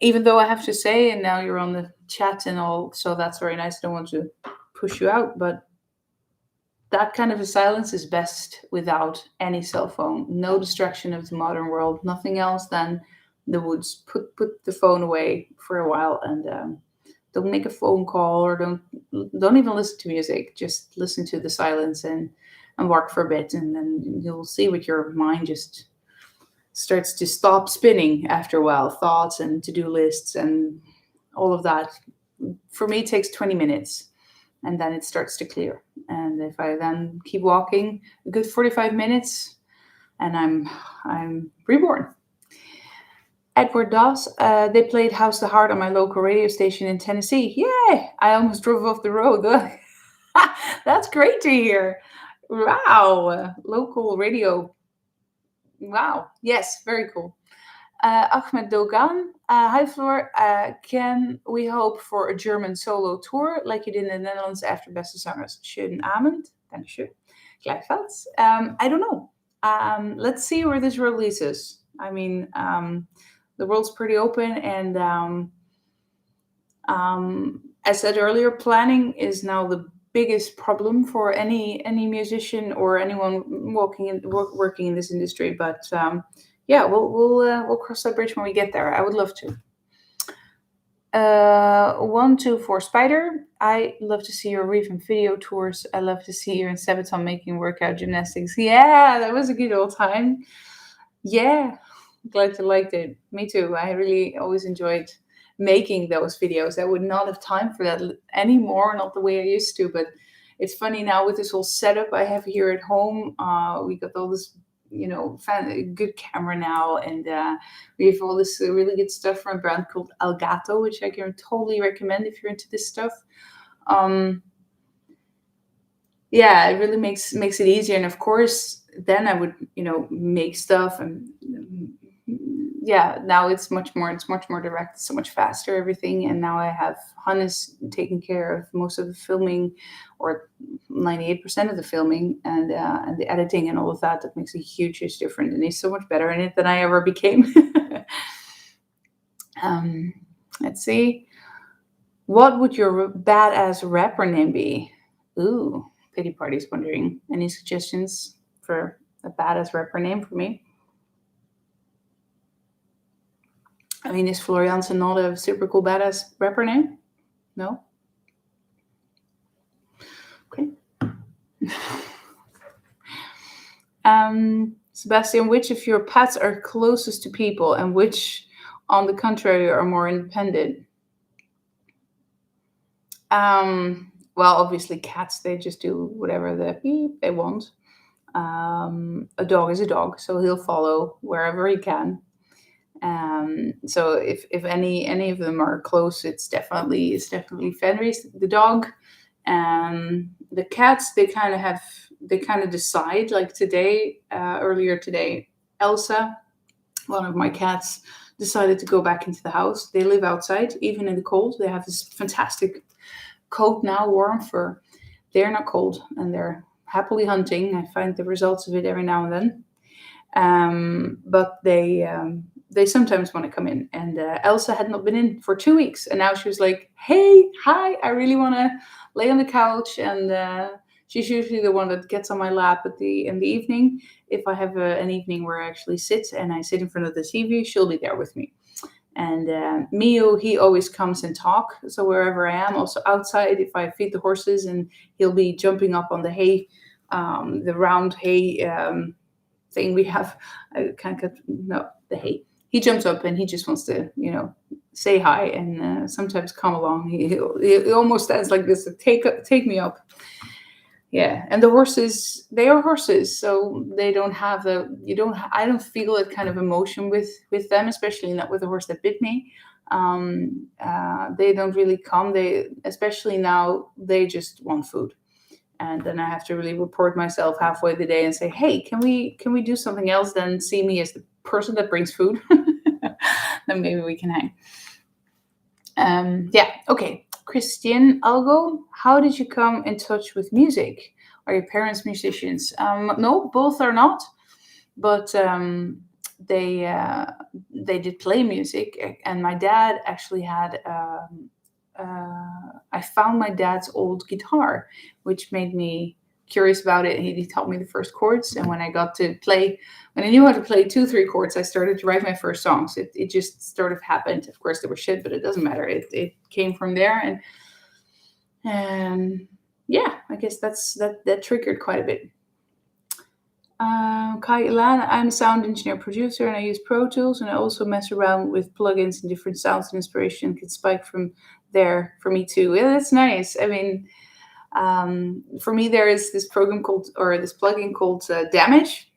Even though I have to say, and now you're on the chat and all, so that's very nice. I don't want to push you out, but that kind of a silence is best without any cell phone, no distraction of the modern world, nothing else than the woods. Put the phone away for a while, and don't make a phone call, or don't even listen to music. Just listen to the silence and walk for a bit, and then you'll see what your mind just starts to stop spinning after a while. Thoughts and to-do lists and all of that. For me, it takes 20 minutes, and then it starts to clear. And if I then keep walking a good 45 minutes, and I'm reborn. Edward Doss, they played House to Heart on my local radio station in Tennessee. Yay! I almost drove off the road. That's great to hear. Wow, local radio. Wow, yes, very cool. Ahmed Dogan, hi Floor. Can we hope for a German solo tour like you did in the Netherlands after Beste Zangers? Schönen Abend. Dankeschön. Gleichfalls. I don't know. Let's see where this releases. I mean, the world's pretty open, and as said earlier, planning is now the biggest problem for any musician or anyone working in this industry. But yeah, we'll cross that bridge when we get there. I would love to. 124 Spider. I love to see your Reef video tours. I love to see you in Sabaton making workout gymnastics. Yeah, that was a good old time. Yeah, glad you liked it. Me too. I really always enjoyed making those videos. I would not have time for that anymore, not the way I used to. But it's funny now with this whole setup I have here at home. We got all this, good camera now, and we have all this really good stuff from a brand called Elgato, which I can totally recommend if you're into this stuff. Yeah, it really makes it easier. And of course, then I would, make stuff, and yeah, now it's much more direct, so much faster, everything. And now I have Hannes taking care of most of the filming, or 98% of the filming, and the editing and all of that. That makes a huge difference, and he's so much better in it than I ever became. Let's see. What would your badass rapper name be? Ooh, Pity Party's wondering. Any suggestions for a badass rapper name for me? I mean, is Floor Jansen not a super cool badass rapper name? No? Okay. Sebastian, which of your pets are closest to people, and which, on the contrary, are more independent? Well, obviously cats, they just do whatever they want. A dog is a dog, so he'll follow wherever he can. So if any of them are close, it's definitely Fenris, the dog. The cats, they kind of decide. Like today, earlier today, Elsa, one of my cats, decided to go back into the house. They live outside, even in the cold. They have this fantastic coat now, warm fur. They're not cold, and they're happily hunting. I find the results of it every now and then. But they sometimes want to come in. And Elsa had not been in for 2 weeks, and now she was like, "Hey, hi! I really want to lay on the couch." And she's usually the one that gets on my lap in the evening. If I have an evening where I actually sit and I sit in front of the TV, she'll be there with me. And Mio, he always comes and talk. So wherever I am, also outside, if I feed the horses, and he'll be jumping up on the hay, the round hay thing we have. I can't get no the hay. He jumps up and he just wants to, say hi, and sometimes come along. He almost stands like this, take me up. Yeah, and the horses, they are horses, so they don't have the you don't I don't feel that kind of emotion with them, especially not with the horse that bit me. They don't really come. They, especially now, they just want food, and then I have to really report myself halfway the day and say, "Hey, can we do something else than see me as the person that brings food?" Then maybe we can hang. Yeah, okay. Christian Algo, how did you come in touch with music? Are your parents musicians? No, both are not, but they did play music, and my dad actually had. I found my dad's old guitar, which made me curious about it. He taught me the first chords, and when I knew how to play 2, 3 chords, I started to write my first songs. It just sort of happened. Of course, they were shit, but it doesn't matter. It came from there, and yeah, I guess that triggered quite a bit. Kai Ilan, I'm a sound engineer producer, and I use Pro Tools, and I also mess around with plugins and different sounds and inspiration can spike from there for me too. Yeah, that's nice. I mean, for me, there is this plugin called Damage,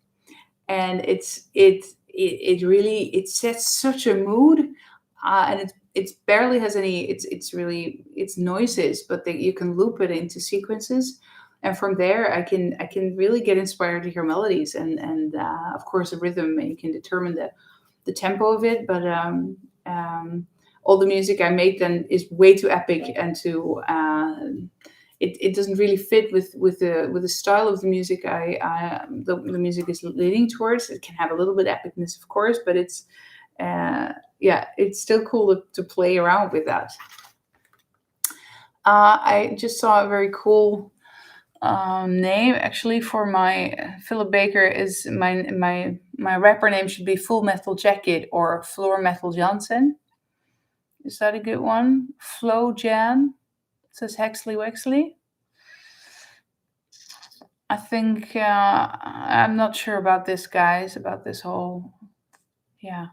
and it really it sets such a mood, and it barely has any. It's noises, but you can loop it into sequences, and from there I can really get inspired to hear melodies, and of course a rhythm, and you can determine the tempo of it. But all the music I make then is way too epic and too. It doesn't really fit with the style of the music the music is leaning towards. It can have a little bit epicness, of course, but yeah, it's still cool to play around with that. I just saw a very cool name actually for my Philip Baker. Is my rapper name should be Full Metal Jacket or Floor Metal Jansen. Is that a good one? Flo Jan says Hexley Wexley. I think I'm not sure about this, guys. About this whole, yeah,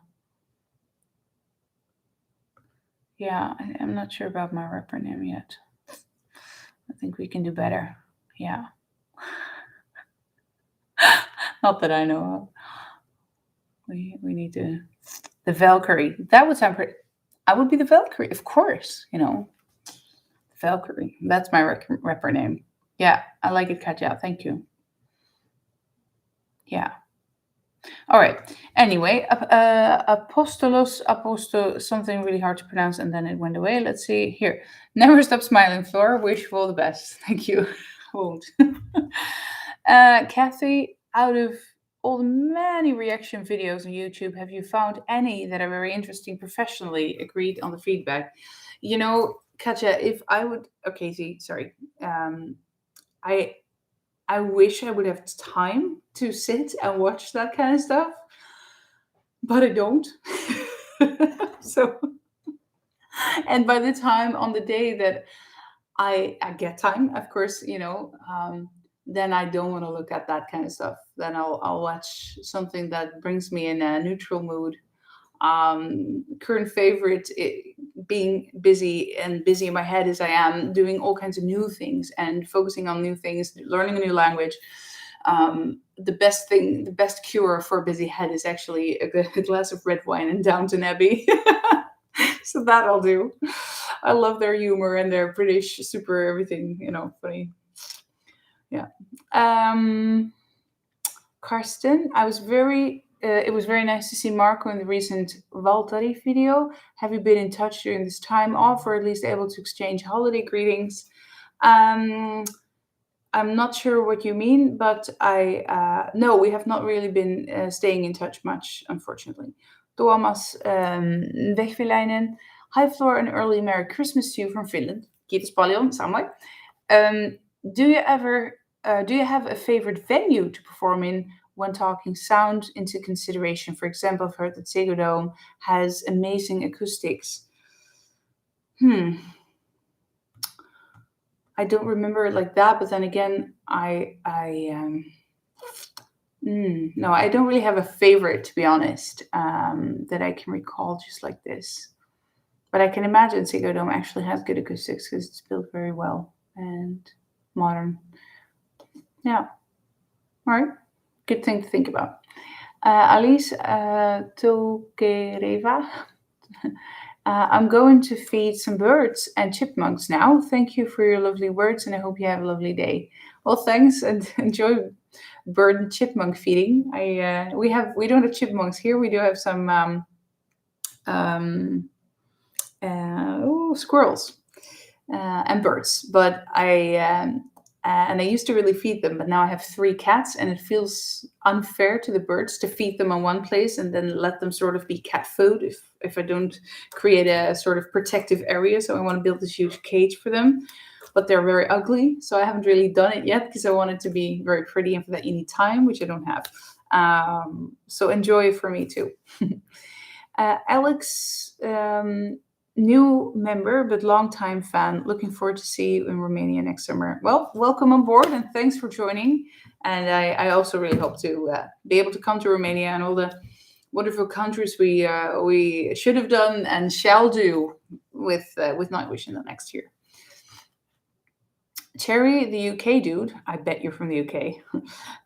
yeah. I'm not sure about my rapper name yet. I think we can do better. Yeah, not that I know of. We need to the Valkyrie. That would sound pretty. I would be the Valkyrie, of course. Valkyrie. That's my rapper name. Yeah, I like it, Katja. Thank you. Yeah. All right. Anyway, something really hard to pronounce, and then it went away. Let's see here. Never stop smiling, Flora. Wish you all the best. Thank you. Won't. Kathy, out of all the many reaction videos on YouTube, have you found any that are very interesting professionally? Agreed on the feedback. Katja, if I would, okay, see, sorry. I I wish I would have time to sit and watch that kind of stuff, but I don't. So, and by the time on the day that I get time, of course, then I don't want to look at that kind of stuff. Then I'll watch something that brings me in a neutral mood. Current favorite, being busy in my head as I am, doing all kinds of new things and focusing on new things, learning a new language. The best thing, the best cure for a busy head is actually a glass of red wine and Downton Abbey. So that I'll do. I love their humor and their British super everything, funny. Yeah. Um, Karsten, it was very nice to see Marco in the recent Valtteri video. Have you been in touch during this time off, or at least able to exchange holiday greetings? Um, I'm not sure what you mean, but no, we have not really been staying in touch much, unfortunately. Tuomas Vehviläinen. Hi, Floor, and early Merry Christmas to you from Finland. Kiitos paljon, samoin. Um, do you have a favorite venue to perform in when talking sound into consideration? For example, I've heard that Sego Dome has amazing acoustics. Hmm, I don't remember it like that, but then again, no, I don't really have a favorite, to be honest, that I can recall just like this. But I can imagine Sego Dome actually has good acoustics because it's built very well and modern. Yeah. All right. Good thing to think about. Alice Tokereva. I'm going to feed some birds and chipmunks now. Thank you for your lovely words, and I hope you have a lovely day. Well, thanks, and enjoy bird and chipmunk feeding. We don't have chipmunks here. We do have some squirrels and birds, but I used to really feed them, but now I have three cats, and it feels unfair to the birds to feed them on one place and then let them sort of be cat food if I don't create a sort of protective area. So I want to build this huge cage for them, but they're very ugly, so I haven't really done it yet because I want it to be very pretty, and for that you need time, which I don't have. So enjoy for me too. Alex. New member but long time fan, looking forward to see you in Romania next summer. Well, welcome on board and thanks for joining, and I also really hope to be able to come to Romania and all the wonderful countries we should have done and shall do with Nightwish in the next year. Cherry, the UK dude, I bet you're from the UK.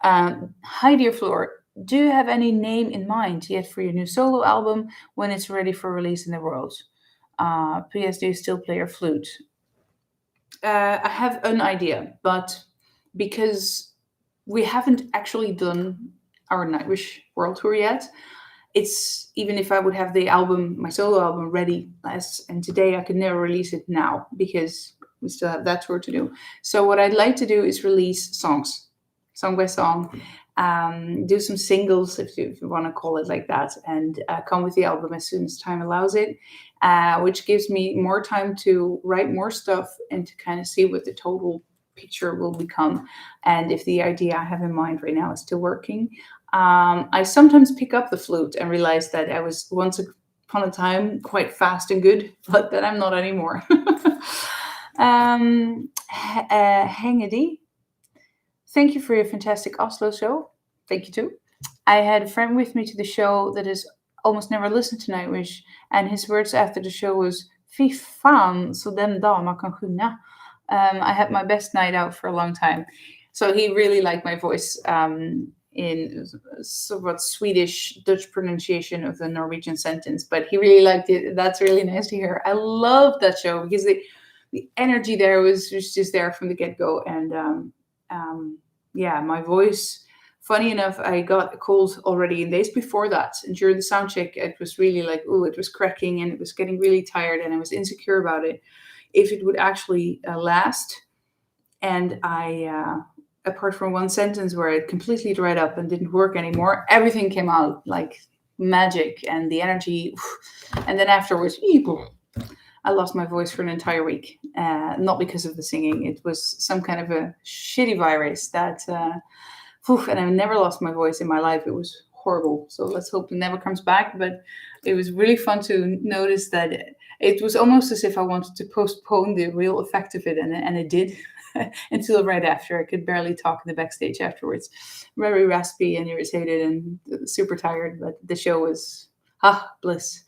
Hi dear Floor, do you have any name in mind yet for your new solo album when it's ready for release in the world? P.S. Do you still play your flute? I have an idea, but because we haven't actually done our Nightwish World Tour yet, it's even if I would have the album, my solo album, ready and today, I could never release it now because we still have that tour to do. So what I'd like to do is release songs, song by song, do some singles if you want to call it like that, and come with the album as soon as time allows it, which gives me more time to write more stuff and to kind of see what the total picture will become, and if the idea I have in mind right now is still working. I sometimes pick up the flute and realize that I was once upon a time quite fast and good, but that I'm not anymore. Hangedy, thank you for your fantastic Oslo show. Thank you too. I had a friend with me to the show that has almost never listened to Nightwish, and his words after the show was "Fy fan, så den dama kan sjunga." I had my best night out for a long time. So he really liked my voice in somewhat Swedish Dutch pronunciation of the Norwegian sentence, but he really liked it. That's really nice to hear. I love that show because the energy there was just there from the get-go, and yeah, my voice, funny enough, I got a cold already in days before that, and during the sound check it was really like, oh, it was cracking and it was getting really tired, and I was insecure about it if it would actually last. And I apart from one sentence where it completely dried up and didn't work anymore, everything came out like magic, and the energy, and then afterwards I lost my voice for an entire week, not because of the singing. It was some kind of a shitty virus that, and I never lost my voice in my life. It was horrible. So let's hope it never comes back. But it was really fun to notice that it was almost as if I wanted to postpone the real effect of it, and it did until right after. I could barely talk in the backstage afterwards. Very raspy and irritated and super tired, but the show was bliss.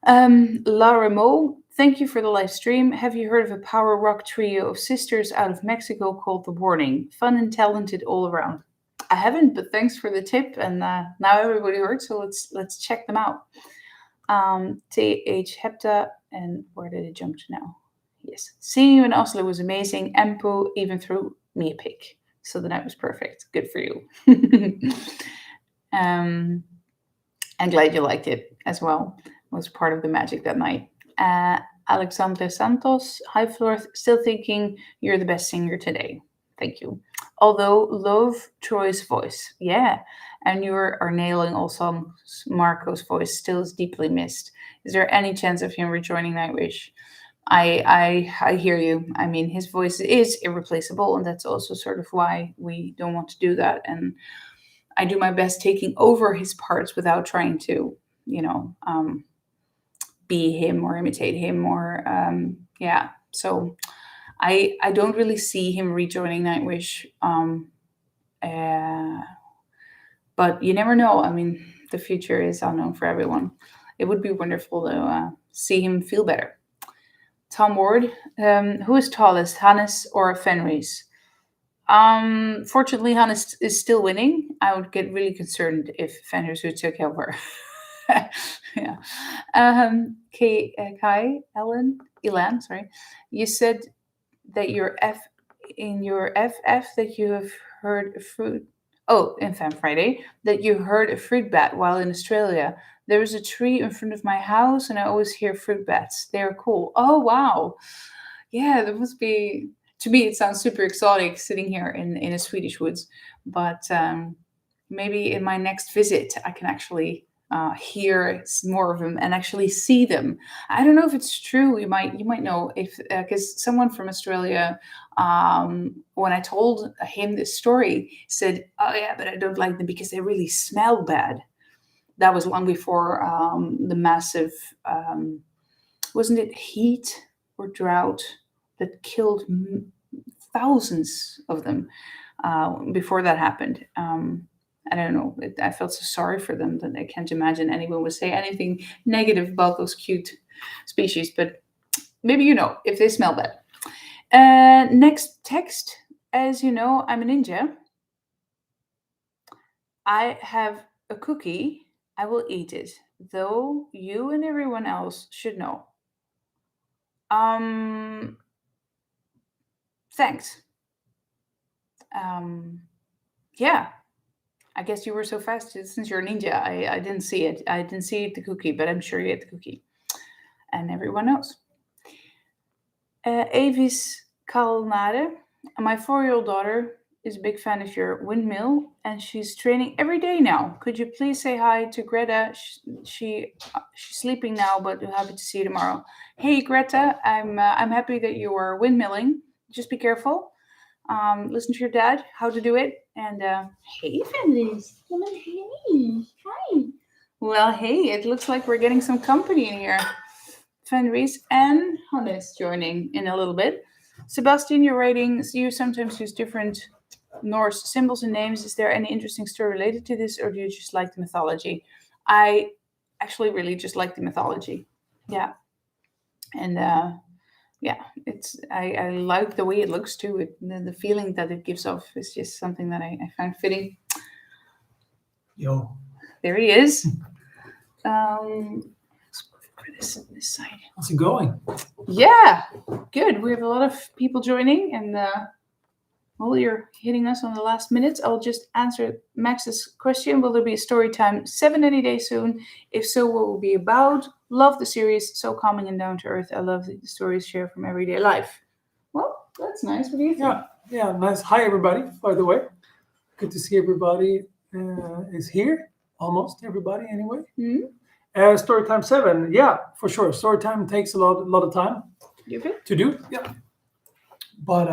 Lara Mo, thank you for the live stream. Have you heard of a power rock trio of sisters out of Mexico called The Warning? Fun and talented all around. I haven't, but thanks for the tip. And now everybody heard, so let's check them out. TH Hepta, and where did it jump to now? Yes, seeing you in Oslo was amazing. Empo even threw me a pic, so the night was perfect. Good for you. I'm glad you liked it as well. Was part of the magic that night. Alexandre Santos, hi Floor, still thinking you're the best singer today. Thank you. Although love Troy's voice, yeah, and you are nailing all songs. Marco's voice still is deeply missed. Is there any chance of him rejoining Nightwish? I hear you. I mean, his voice is irreplaceable, and that's also sort of why we don't want to do that. And I do my best taking over his parts without trying to, you know, be him or imitate him or yeah. So I don't really see him rejoining Nightwish. Uh, but you never know. I mean, the future is unknown for everyone. It would be wonderful to see him feel better. Tom Ward, who is tallest, Hannes or Fenris? Fortunately, Hannes is still winning. I would get really concerned if Fenris would take over. Yeah. Kai, Elan, sorry. You said that your F in your FF that you have heard a fruit. Oh, in Fan Friday, that you heard a fruit bat while in Australia. There is a tree in front of my house, and I always hear fruit bats. They are cool. Oh wow, yeah, that must be. To me, it sounds super exotic sitting here in a Swedish woods. But maybe in my next visit, I can actually hear more of them and actually see them. I don't know if it's true. You might know if because someone from Australia, when I told him this story, said, "Oh yeah, but I don't like them because they really smell bad." That was long before the massive, wasn't it heat or drought that killed thousands of them before that happened. I don't know. I felt so sorry for them that I can't imagine anyone would say anything negative about those cute species. But maybe you know if they smell bad. Next text. As you know, I'm a ninja. I have a cookie. I will eat it, though you and everyone else should know. Um, thanks. Um, yeah, I guess you were so fast since you're a ninja. I didn't see it. I didn't see the cookie, but I'm sure you ate the cookie. And everyone else. Avis Kalnade. My 4-year-old daughter is a big fan of your windmill, and she's training every day now. Could you please say hi to Greta? She's sleeping now, but we're happy to see you tomorrow. Hey Greta, I'm happy that you are windmilling. Just be careful. Listen to your dad, how to do it. And hey, Fenris. Hey. Hi. Well, hey, it looks like we're getting some company in here. Fenris and Hannes joining in a little bit. Sebastian, you're writing, you sometimes use different Norse symbols and names. Is there any interesting story related to this, or do you just like the mythology? I actually really just like the mythology. Yeah. And yeah, I like the way it looks too. The feeling that it gives off is just something that I find fitting. Yo, There he is. For this side. how's it going? Yeah, good. We have a lot of people joining, and while you're hitting us on the last minutes, I'll just answer Max's question. Will there be a story time 7 any day soon? If so, what will be about? Love the series, so calming and down to earth. I love the stories shared from everyday life. Well, that's nice. What do you think? Yeah, nice. Hi, everybody, by the way. Good to see everybody is here. Almost everybody, anyway. Hmm? Storytime 7. Yeah, for sure. Storytime takes a lot of time to do. Yeah. But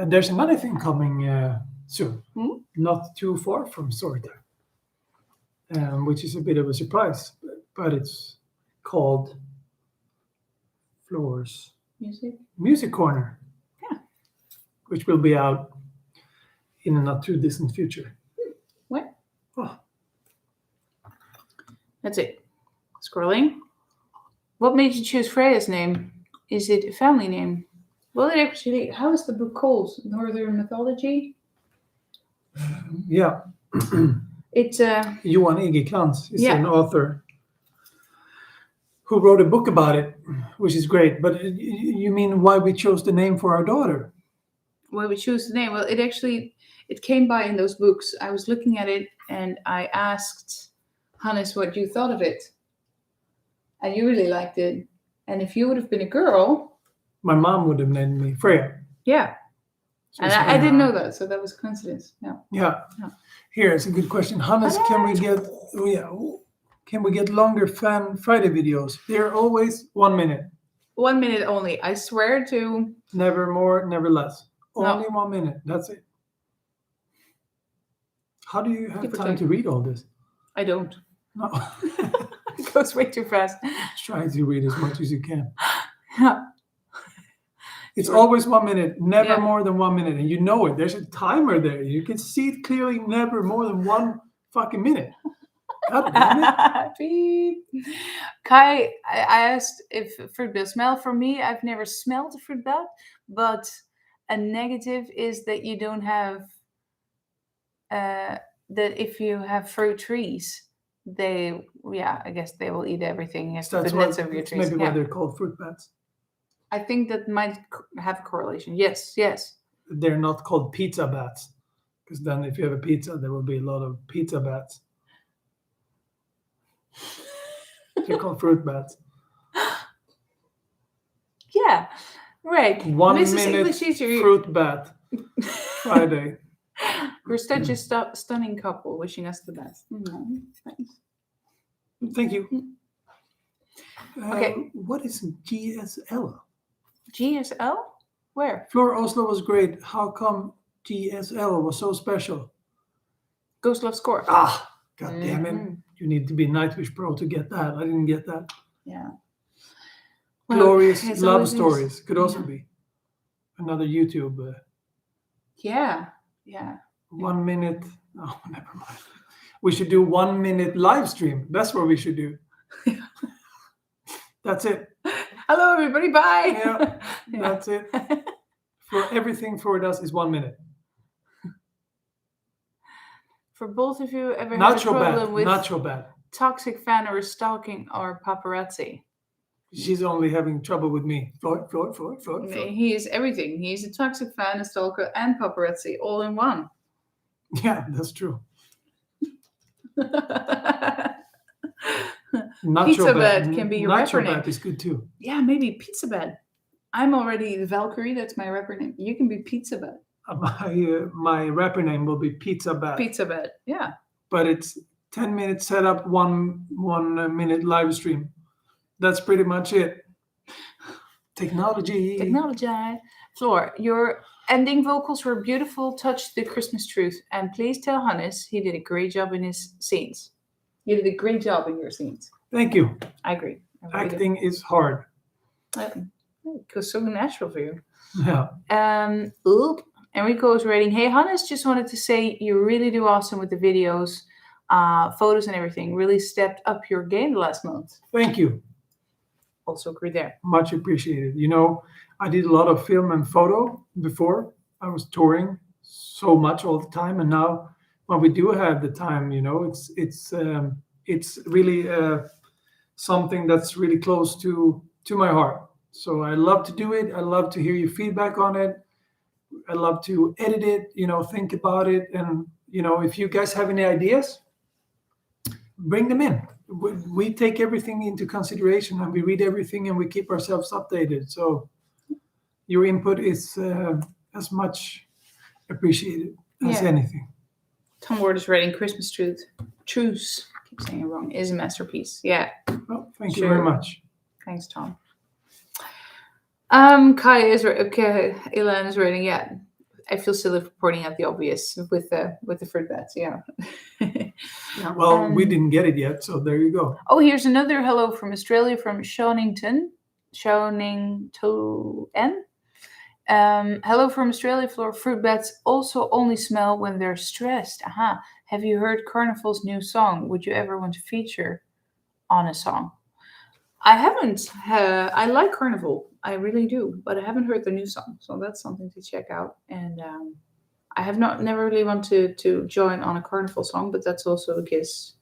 there's another thing coming soon. Not too far from Storytime. Which is a bit of a surprise. But it's called Floor's Music Corner. Yeah. Which will be out in a not too distant future. What? Oh. That's it. Scrolling. What made you choose Freya's name? Is it a family name? Well, it actually, how is the book called? Northern Mythology? Yeah. It's Johan Iggy Klantz is Yeah. an author who wrote a book about it, which is great. But you mean why we chose the name for our daughter? why we choose the name. Well, it came by in those books. I was looking at it and I asked Hannes what you thought of it. And you really liked it. And if you would have been a girl, My mom would have named me Freya. yeah. So And it's I didn't Freya. know that, so that was a coincidence. No. Yeah. Yeah. Here, it's a good question. Hannes, can we get longer Fan Friday videos? They're always 1 minute. 1 minute only. I swear to. Never more, never less. No. Only 1 minute. That's it. How do you have Give or time take. to read all this? I don't. No. It goes way too fast. Try to read as much as you can. Yeah. It's always 1 minute, never Yeah. more than 1 minute. And you know it. There's a timer there. You can see it clearly, never more than 1 fucking minute. God damn it. Beep. Kai, I asked if fruit bat smell. For me, I've never smelled a fruit bat, but a negative is that you don't have, that if you have fruit trees, I guess they will eat everything if That's the why, nuts over your it's trees. maybe why Yeah. they're called fruit bats. I think that might have a correlation. Yes, yes. They're not called pizza bats. Because then if you have a pizza, there will be a lot of pizza bats. They're called fruit bats. Yeah, right. 1 Mrs. minute English teacher, fruit bat. Friday. we're such a stunning couple. Wishing us the best. Thanks. Thank you. Okay. What is GSL? GSL? Where? Floor Oslo was great. How come GSL was so special? Ghost Love Score. Ah, god damn it. Mhm. You need to be Nightwish Pro to get that. I didn't get that. Yeah. Glorious it's love always is. stories could also Yeah. be another YouTube. Yeah. 1 minute. Oh, never mind. We should do 1 minute live stream. That's what we should do. That's it. Hello, everybody. Bye. Yeah, that's it. For everything Freud does is 1 minute. For both of you, ever had a Not so problem bad. with Not so bad. toxic fan or stalking or paparazzi? She's only having trouble with me. Floyd. He is everything. He's a toxic fan, a stalker, and paparazzi all in one. Yeah, that's true. Pizza Bed can be your rapper Nacho name. Bed is good too. Yeah, maybe Pizza Bed. I'm already the Valkyrie. That's my rapper name. You can be Pizza Bed. My rapper name will be Pizza Bed. Pizza Bed. Yeah. But it's 10 minutes setup, 1 minute live stream. That's pretty much it. Technology. Floor, your ending vocals were beautiful, touched the Christmas truth. And please tell Hannes he did a great job in his scenes. You did a great job in your scenes. Thank you. I agree. Acting is hard. It goes so natural for you. Yeah. Enrico is writing, hey, Hannes, just wanted to say you really do awesome with the videos, photos and everything. Really stepped up your game last month. Thank you. Also agree there. Much appreciated. You know, I did a lot of film and photo before. I was touring so much all the time, and now when we do have the time, you know, it's really something that's really close to my heart. So I love to do it. I love to hear your feedback on it. I love to edit it, you know, think about it. And, you know, if you guys have any ideas, bring them in. We take everything into consideration and we read everything and we keep ourselves updated. So your input is as much appreciated as anything. Tom Ward is writing Christmas Truce. I keep saying it wrong. Is a masterpiece. Yeah. Well, thank you very much. Thanks, Tom. Kai is okay. Ilan is writing. Yeah, I feel silly for pointing out the obvious with the fruit bats. Yeah. Yeah, well, we didn't get it yet, so there you go. Oh, here's another hello from Australia from Shonington. Hello from Australia, Floor. Fruit bats also only smell when they're stressed. Aha. Have you heard Carnival's new song? Would you ever want to feature on a song? I haven't. I like Carnival. I really do, but I haven't heard the new song, so that's something to check out. And I have not never really wanted to join on a Carnival song, but that's also because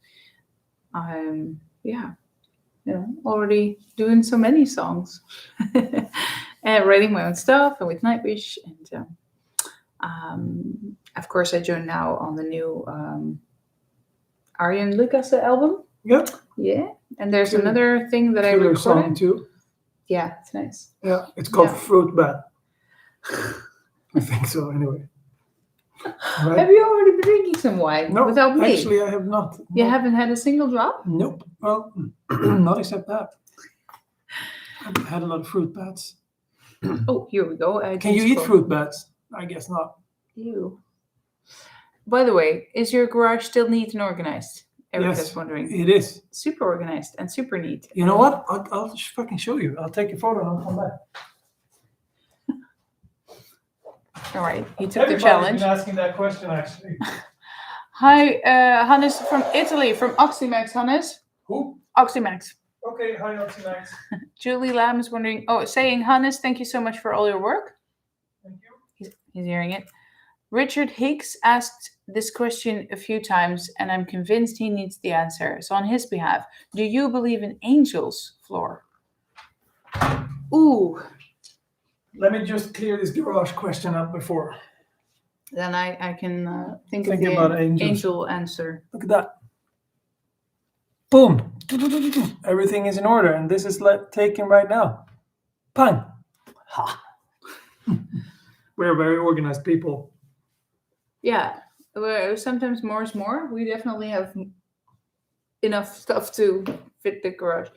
I'm yeah, already doing so many songs and writing my own stuff and with Nightwish and of course I joined now on the new Arjen Lucas album. Yep. Yeah, and there's Killer- another thing that I Killer recorded. song too. Yeah, it's nice. Yeah, it's called Yeah. Fruit Bat. I think so. Anyway. Right? Have you already been drinking some wine No, without me? actually, I have not. You No. haven't had a single drop? Nope. Well, not except that. I've had a lot of fruit bats. Oh, here we go. Can you eat fruit bats? I guess not. Ew. By the way, is your garage still neat and organized? Erica's Yes, wondering. it is. Super organized and super neat. You know what? I'll just fucking show you. I'll take a photo and I'll come back. All right, he took the challenge. been asking that question actually. Hi, Hannes from Italy, from Oxymax. Hannes, Who? Oxymax. Okay, hi, Oxymax. Julie Lam is wondering. Oh, saying Hannes, thank you so much for all your work. Thank you. He's hearing it. Richard Higgs asked this question a few times, and I'm convinced he needs the answer. So, on his behalf, do you believe in angels, Floor? Ooh, Let me just clear this garage question up before. then I can think Think of the about angels. angel answer. Look at that. Boom. Everything is in order, and this is taken right now. Pang. Ha. We're very organized people. Yeah, well, sometimes more is more. We definitely have enough stuff to fit the garage.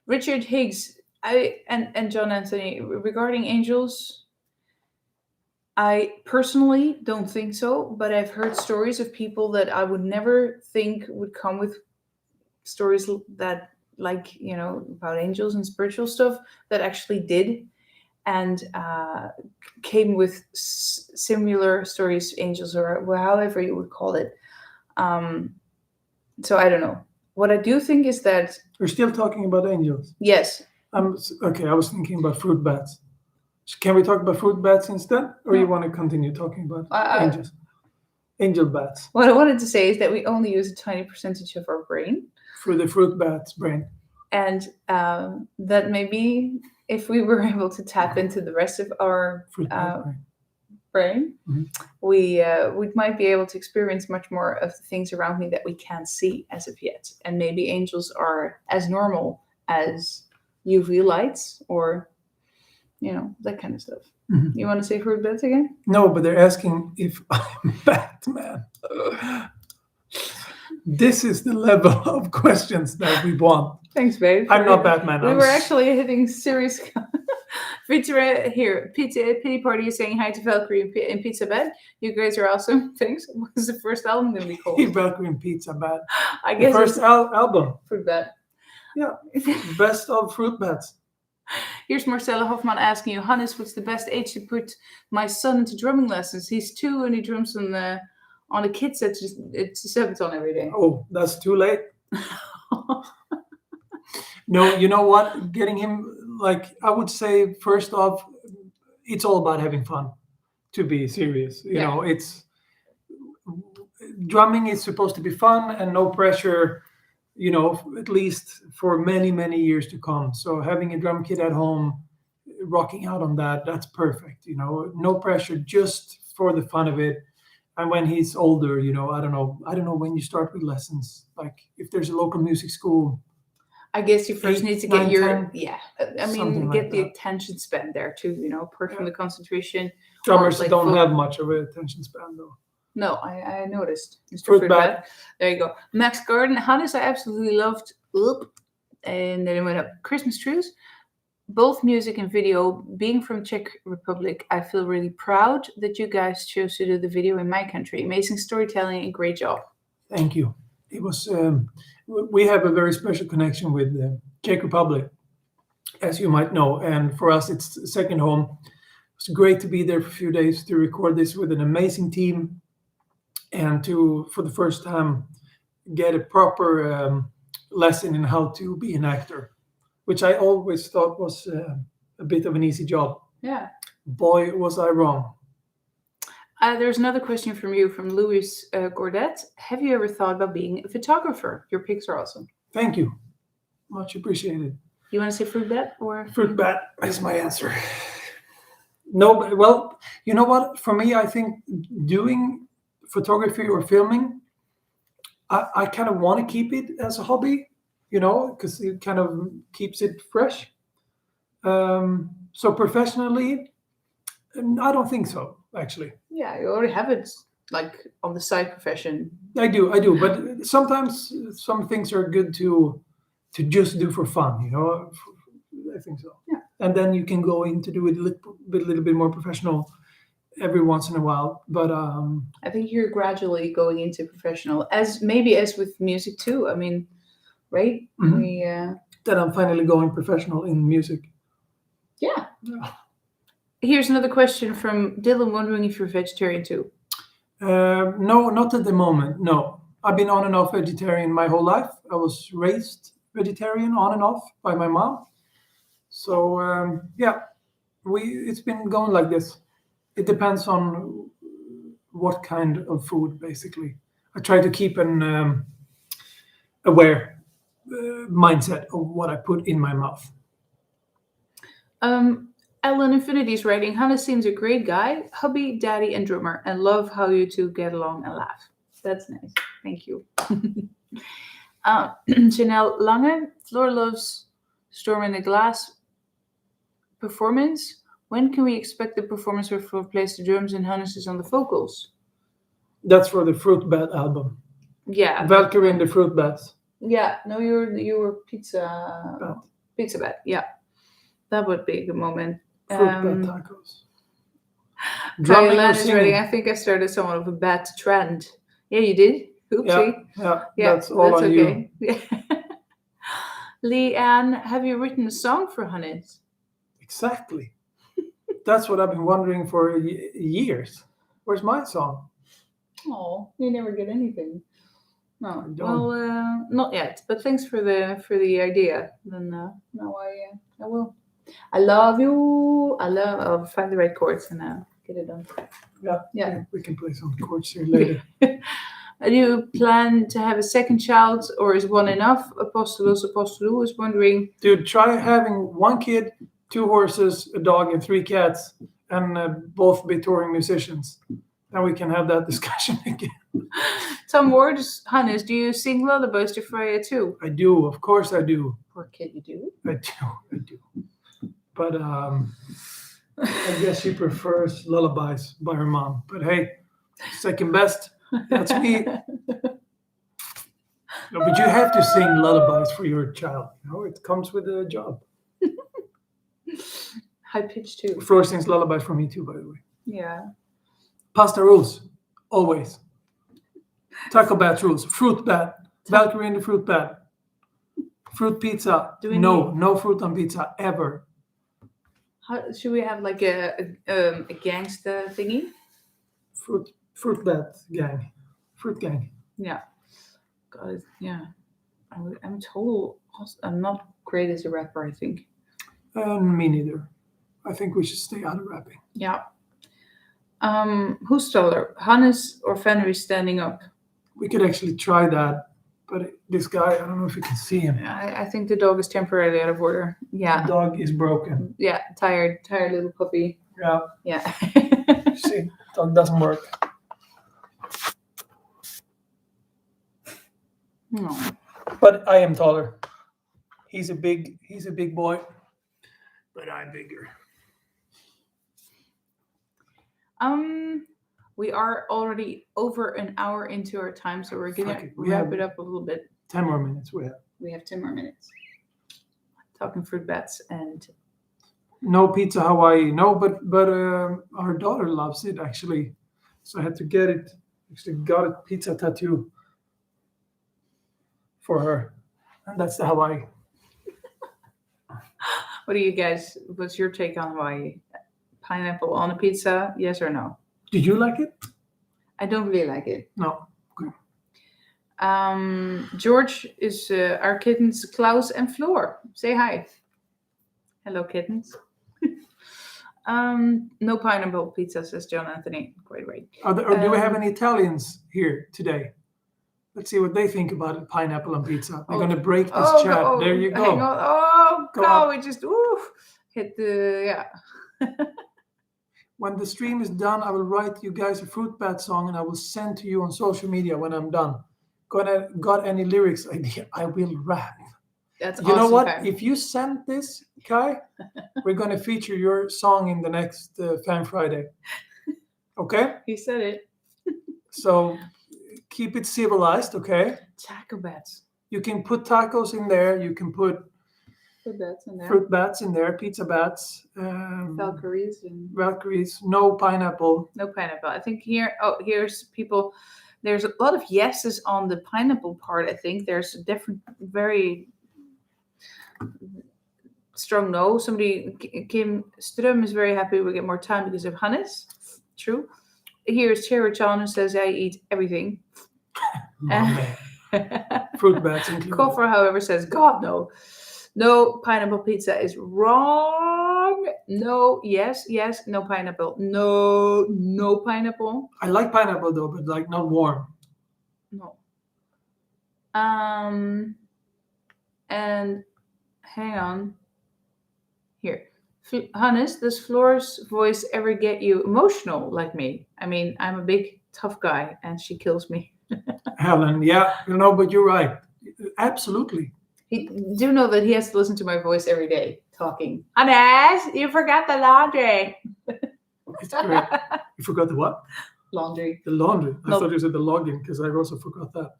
Richard Higgs, and John Anthony, regarding angels, I personally don't think so, but I've heard stories of people that I would never think would come with stories that, like, about angels and spiritual stuff, that actually did, and came with similar stories, angels, or however you would call it. So I don't know. What I do think is that, We're still talking about angels. yes, Okay, I was thinking about fruit bats. Can we talk about fruit bats instead? Or you No. want to continue talking about I- angels? Angel bats. what I wanted to say is that we only use a tiny percentage of our brain, For the fruit bat's brain. and that maybe if we were able to tap into the rest of our Fruit bat brain. brain, Mhm. we might be able to experience much more of the things around me that we can't see as of yet. And maybe angels are as normal as UV lights, or that kind of stuff. Mhm. You want to say fruit bats again? No, but they're asking if I'm Batman. This is the level of questions that we want. Thanks, babe. I'm not Batman. We I'm were actually hitting serious. Pizza here. Pity Party is saying hi to Valkyrie in Pizza Bed. You guys are awesome. Thanks. What's the first album going to be called? Valkyrie and Pizza Bat. I The guess first it's album. fruit bat. Yeah. Best of fruit bats. Here's Marcella Hoffman asking you, Hannes, what's the best age to put my son into drumming lessons? He's 2 and he drums on a kit set. It's a Sabaton every day. Oh, that's too late. No, you know what? Getting him, like, I would say, first off, it's all about having fun, to be serious. You Yeah. know, it's drumming is supposed to be fun and no pressure, at least for many, many years to come. So having a drum kit at home, rocking out on that, that's perfect. No pressure, just for the fun of it. And when he's older, I don't know when you start with lessons. Like if there's a local music school, I guess you first 8, need to get 9, your 10, I mean, something get like the that. attention span there too. Apart from the concentration. drummers like don't full- have much of an attention span though. No, I noticed. Mr. Fruit Fruit bat. Bat. There you go. Max Garden. Hannes, I absolutely loved. And then it went up. Christmas Trues. Both music and video. Being from Czech Republic, I feel really proud that you guys chose to do the video in my country. Amazing storytelling and great job. Thank you. It was. We have a very special connection with the Czech Republic, as you might know, and for us, it's second home. It's great to be there for a few days to record this with an amazing team, and to, for the first time, get a proper lesson in how to be an actor. which I always thought was a bit of an easy job. Yeah. Boy, was I wrong. There's another question from you, from Louis Gordet. Have you ever thought about being a photographer? Your pics are awesome. Thank you. Much appreciated. You want to say fruit bat or Fruit bat is my answer. No, but, well, you know what? For me, I think doing photography or filming, I kind of want to keep it as a hobby, because it kind of keeps it fresh. So professionally, I don't think so, actually. Yeah, you already have it like on the side profession. I do, but sometimes some things are good to just do for fun, I think so. Yeah. And then you can go in to do it a little bit more professional every once in a while. But I think you're gradually going into professional, as with music too. I mean, right? Mhm. That I'm finally going professional in music. Yeah. Here's another question from Dylan, wondering if you're vegetarian too. No, not at the moment. No, I've been on and off vegetarian my whole life. I was raised vegetarian on and off by my mom. So yeah, it's been going like this. It depends on what kind of food, basically. I try to keep an aware mindset of what I put in my mouth. Ellen Infinity is writing, Hannes seems a great guy, hubby, daddy, and drummer, and love how you two get along and laugh. That's nice. Thank you. Janelle Lange, Floor loves Storm in the Glass performance. When can we expect the performance where Floor plays the drums and Hannes is on the vocals? That's for the Fruit Bat album. Yeah. Valkyrie and the Fruit Bats. Yeah. No, you were Pizza Bat. Yeah. That would be a good moment. Fruit Bat tacos. Drumming or singing? I think I started somewhat of a bad trend. Yeah, you did. Oopsie. Yeah. That's all on okay. You. Yeah. Leanne, have you written a song for Hannes? Exactly. That's what I've been wondering for years. Where's my song? Oh, you never get anything. No. Well, not yet. But thanks for the idea. Then now I will. I love you. I'll find the right chords and get it done. Yeah. We can play some chords here later. Do you plan to have a second child, or is one enough? Apostolos is wondering. Dude, try having one kid, 2 horses, a dog, and 3 cats, and both be touring musicians. Then we can have that discussion again. Some words, Hannes, do you sing lullabies to Freya too? I do, of course I do. Poor kid, you do? I do. But I guess she prefers lullabies by her mom. But hey, second best, that's me. No, but you have to sing lullabies for your child. It comes with the job. High pitch too. Flor sings lullabies for me too, by the way. Yeah. Pasta rules, always. Taco Bat rules. Fruit Bat. Valkyrie and the Fruit Bat. Fruit pizza. No fruit on pizza ever. Should we have like a gangster thingy? Fruit Bat gang. Fruit gang. Yeah. God, yeah. I'm total. I'm not great as a rapper, I think. Me neither. I think we should stay out of rapping. Yeah. Who's taller, Hannes or Fenry standing up? We could actually try that, but this guy, I don't know if you can see him. I think the dog is temporarily out of order. Yeah. The dog is broken. Yeah, tired little puppy. Yeah. See, dog doesn't work. No. But I am taller. He's a big boy, but I'm bigger. We are already over an hour into our time, so we're gonna wrap it up a little bit. 10 more minutes we have 10 more minutes. Talking fruit bats and no pizza Hawaii. No, but our daughter loves it actually. So I had to get it. Actually got a pizza tattoo for her. And that's the Hawaii. What do you guys, what's your take on Hawaii? Pineapple on a pizza, yes or no? Did you like it? I don't really like it. No. Okay. George is our kittens, Klaus and Floor. Say hi. Hello, kittens. No pineapple pizza, says John Anthony. Great, great. Or do we have any Italians here today? Let's see what they think about it, pineapple on pizza. We're going to break this chat. There you go. Hang on. Oh, Go God, up. we just hit the, yeah. When the stream is done, I will write you guys a Fruit Bat song and I will send to you on social media when I'm done. Got any lyrics idea? I will rap. That's You know awesome, what? Kai. If you send this, Kai, we're going to feature your song in the next Fan Friday. Okay? He said it. So keep it civilized, okay? Taco bats. You can put tacos in there. You can put Fruit bats in there. fruit bats in there, pizza bats. Valkyries and Valkyries, no pineapple. no pineapple. I think here's people. There's a lot of yeses on the pineapple part. I think there's a different, very strong no. Somebody, Kim Strum is very happy we get more time because of Hannes. True. Here's Cherry Chan who says I eat everything. Oh, man. Fruit bats included. Koffer, however, says God no. No pineapple pizza is wrong. No, yes, no pineapple. No pineapple. I like pineapple though, but like not warm. No. And hang on. Here. Hannes, does Floor's voice ever get you emotional like me? I mean, I'm a big tough guy and she kills me. Helen, yeah, but you're right. Absolutely. Do know that he has to listen to my voice every day talking. Hannes, you forgot the laundry. It's great. You forgot the what? Laundry. The laundry. I No. thought you said the login because I also forgot that.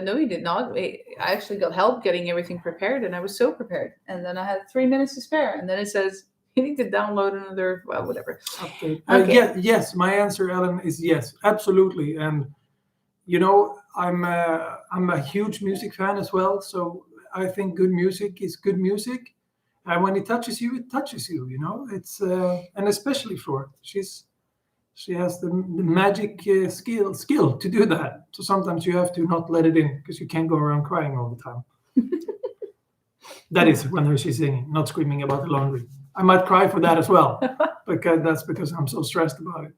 No, he did not. I actually got help getting everything prepared, and I was so prepared. And then I had 3 minutes to spare, and then it says you need to download another. Well, whatever. Update. Okay. Yes. My answer, Ellen, is yes, absolutely. And I'm a huge music fan as well. So I think good music is good music, and when it touches you, it touches you. It's and especially Flor. She has the magic skill to do that. So sometimes you have to not let it in because you can't go around crying all the time. That is when she's singing, not screaming about the laundry. I might cry for that as well, that's because I'm so stressed about it.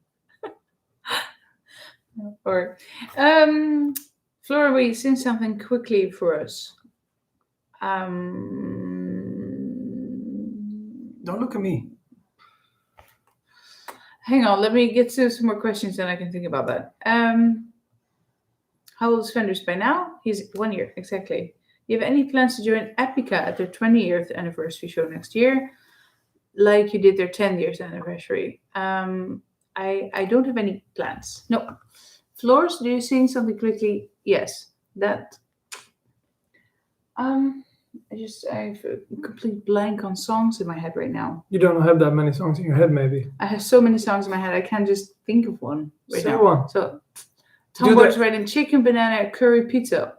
Or, Flora, will you sing something quickly for us? Don't look at me. Hang on, let me get to some more questions and I can think about that. How old is Fenders by now? He's 1 year, exactly. Do you have any plans to join Epica at their 20th anniversary show next year? Like you did their 10 years anniversary. I don't have any plans. No. Floors, do you sing something quickly? Yes. That. I have a complete blank on songs in my head right now. You don't have that many songs in your head, maybe. I have so many songs in my head, I can't just think of one right Say now. one. So, Tom Boyd's writing chicken, banana, curry, pizza.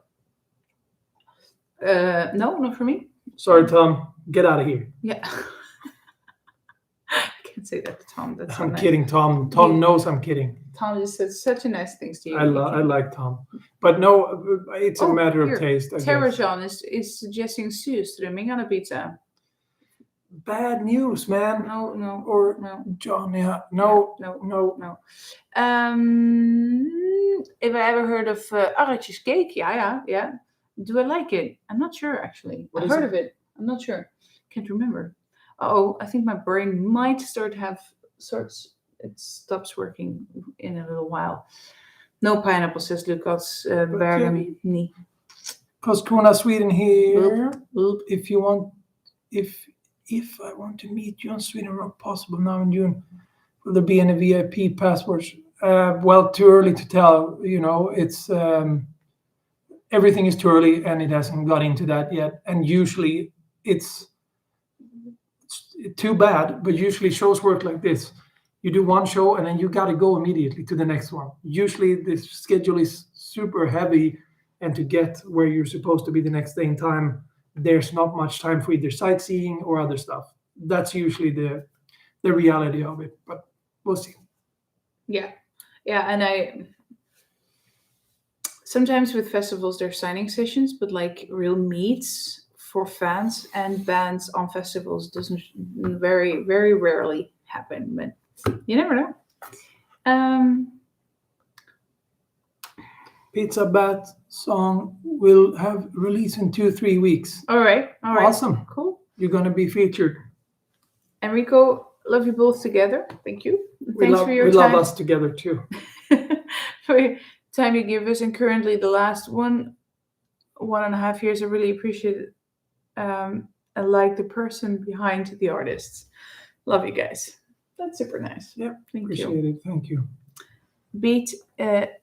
No, not for me. Sorry, Tom. Get out of here. Yeah. I can't say that to Tom. That's so I'm nice. kidding, Tom. Tom knows I'm kidding. Tom just said such a nice things to you. I like Tom. But no, it's a matter of taste. Tara John is suggesting surströmming on a pizza. Bad news, man. No. Or no. John, yeah. No. If I ever heard of Arretjes cake, yeah. Do I like it? I'm not sure, actually. I heard of it. I'm not sure. Can't remember. I think my brain might start to have sorts. It stops working in a little while. No pineapple, says Lucas Bergami. Karlskrona, Sweden here. If you want, if I want to meet you on Sweden Rock Possible now in June, will there be any VIP passports? Well, too early to tell. It's everything is too early, and it hasn't got into that yet. And usually, it's too bad. But usually, shows work like this. You do one show and then you got to go immediately to the next one. Usually the schedule is super heavy, and to get where you're supposed to be the next day in time, there's not much time for either sightseeing or other stuff. That's usually the reality of it, but we'll see. Yeah. And sometimes with festivals there's signing sessions, but like real meets for fans and bands on festivals doesn't very very rarely happen. But you never know. Um, Pizza Bat song will have release in 2-3 weeks. all right, Awesome. cool. You're gonna be featured. Enrico, love you both together. Thank you. Thanks for your we time. love us together too. For your time you give us, and currently the last 1.5 years. I really appreciate it. I like the person behind the artists. Love you guys. That's super nice. Yeah, Thank appreciate you. it. Thank you. Beat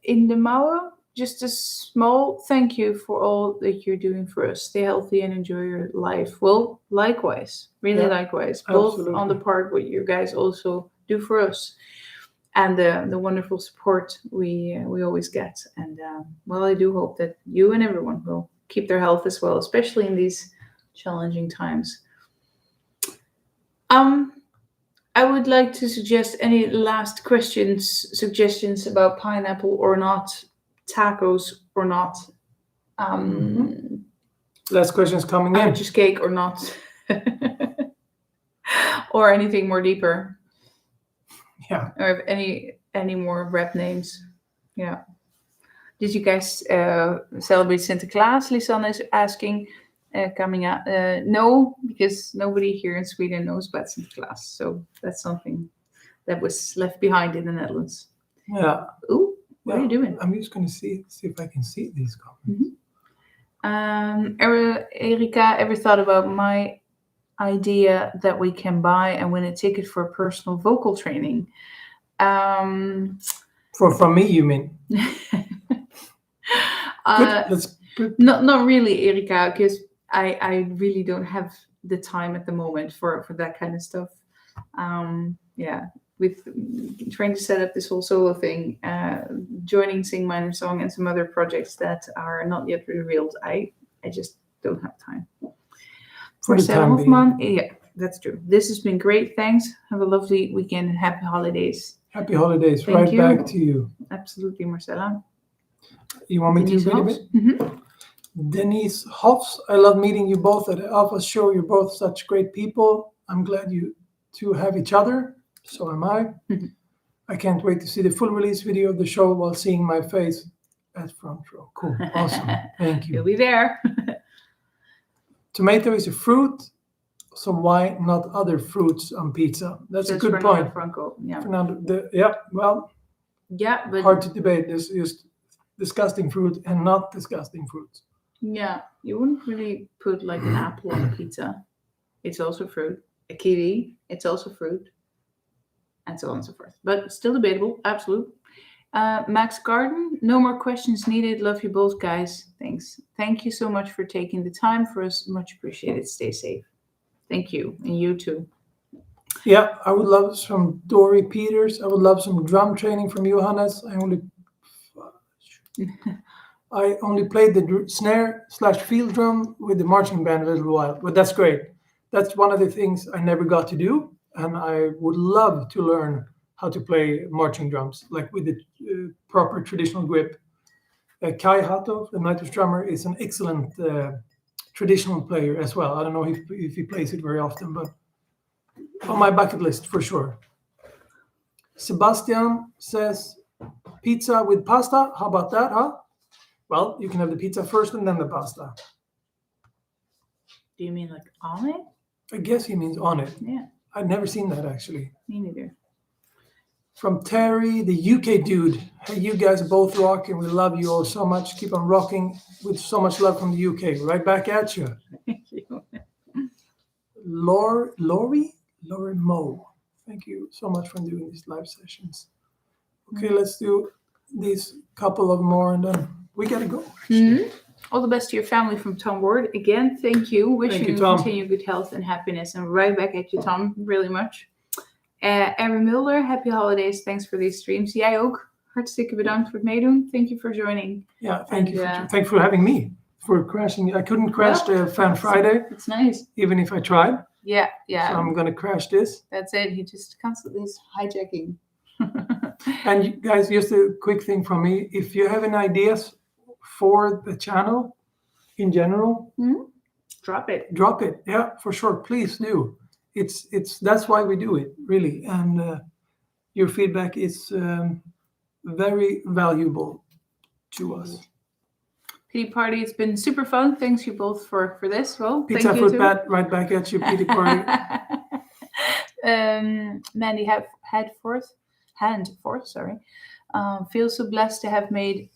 in the Mauer, just a small thank you for all that you're doing for us. Stay healthy and enjoy your life. Well, likewise, really Yeah, likewise. Both absolutely. on the part what you guys also do for us, and the wonderful support we always get. And well, I do hope that you and everyone will keep their health as well, especially in these challenging times. I would like to suggest any last questions, suggestions about pineapple or not, tacos or not, Last questions coming in. just cake or not, or anything more deeper, Yeah. or if any more rap names. Yeah. Did you guys celebrate Santa Claus? Lisanne is asking. Coming out, no, because nobody here in Sweden knows about Santa Claus. So that's something that was left behind in the Netherlands. Yeah. Ooh, what are you doing? I'm just gonna see if I can see these comments. Erika, ever thought about my idea that we can buy and win a ticket for personal vocal training? From me, you mean? Let's not really, Erika, because I really don't have the time at the moment for that kind of stuff. Yeah, with trying to set up this whole solo thing, joining Sing Minor Song and some other projects that are not yet revealed, I just don't have time. For the Marcella time Hofman, yeah, that's true. This has been great. Thanks. Have a lovely weekend and happy holidays. Happy holidays. Thank Right you. back to you. Absolutely, Marcella. You want me Denise to read a Hobbs? bit? Mhm. Denise Hoffs, I love meeting you both at the Alpha Show. You're both such great people. I'm glad you two have each other. So am I. Mhm. I can't wait to see the full release video of the show while seeing my face at front row. Cool. Awesome. Thank You'll you. be there. Tomato is a fruit, so why not other fruits on pizza? That's a good Fernando point. Franco. Yeah. Fernando, well, Yeah, but hard to debate. There's just disgusting fruit and not disgusting fruit. yeah, you wouldn't really put like an apple on a pizza. It's also fruit. A kiwi, it's also fruit. And so on and so forth. But still debatable, absolute. Max Garden, no more questions needed. Love you both, guys. Thanks. Thank you so much for taking the time for us. Much appreciated. Stay safe. Thank you. And you too. Yeah, I would love some Dory Peters. I would love some drum training from Johannes. I only played the snare/field drum with the marching band a little while, but that's great. That's one of the things I never got to do, and I would love to learn how to play marching drums, like with the proper traditional grip. Kai Hato, the Nitrous drummer, is an excellent traditional player as well. I don't know if he plays it very often, but on my bucket list for sure. Sebastian says, pizza with pasta. How about that, huh? Well, you can have the pizza first and then the pasta. Do you mean like on it? I guess he means on it. Yeah, I've never seen that actually. me neither. From Terry, the UK dude. Hey, you guys both rock and we love you all so much. Keep on rocking with so much love from the UK. Right back at you. Thank you. Lori Mo. Thank you so much for doing these live sessions. Okay, let's do these couple of more and then we gotta go. All the best to your family from Tom Ward. Again, thank you. Wishing Thank you, you Tom. continued good health and happiness. And right back at you, Tom. Really much. Aaron Mulder, happy holidays. Thanks for these streams. Jij ook. Hartstikke bedankt voor het meedoen. Thank you for joining. Yeah, thank you for having me. For crashing. I couldn't crash the Fan Friday, It's nice. even if I tried. Yeah. So I'm gonna crash this. That's it. He just constantly is hijacking. And you guys, just a quick thing from me. If you have any ideas for the channel in general, Drop it. drop it. Yeah, for sure. Please do. It's that's why we do it, really. And your feedback is very valuable to us. Pity party, it's been super fun. Thanks you both for this. Well, Pizza thank you foot too. pat right back at you, Peter Party. Mandy hand forth. Sorry. Feels so blessed to have made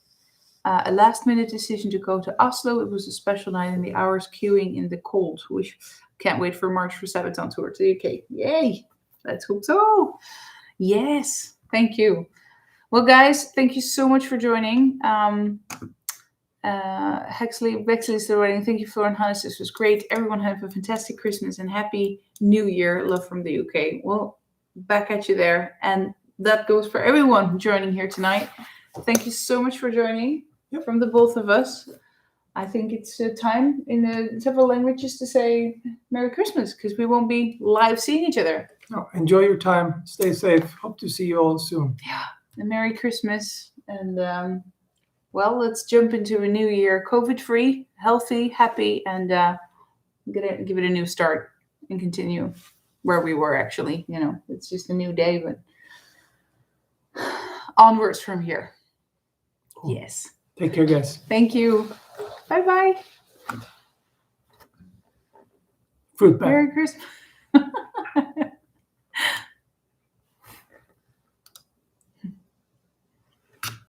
a last-minute decision to go to Oslo. It was a special night, and the hours queuing in the cold. We can't wait for March for Sabaton tour to the UK. Yay! Let's hope so. Yes, thank you. Well, guys, thank you so much for joining. Bexley is still writing. Thank you, Flor and Hannes. This was great. Everyone have a fantastic Christmas and Happy New Year. Love from the UK. Well, back at you there. And that goes for everyone joining here tonight. Thank you so much for joining from the both of us. I think it's time in several languages to say Merry Christmas because we won't be live seeing each other. No, enjoy your time. Stay safe. Hope to see you all soon. Yeah, and Merry Christmas. And well, let's jump into a new year, COVID-free, healthy, happy, and gonna give it a new start and continue where we were actually. You know, it's just a new day, but onwards from here. Cool. Yes. Take care, guys. Thank you. Bye-bye. Fruit bat. Merry Christmas.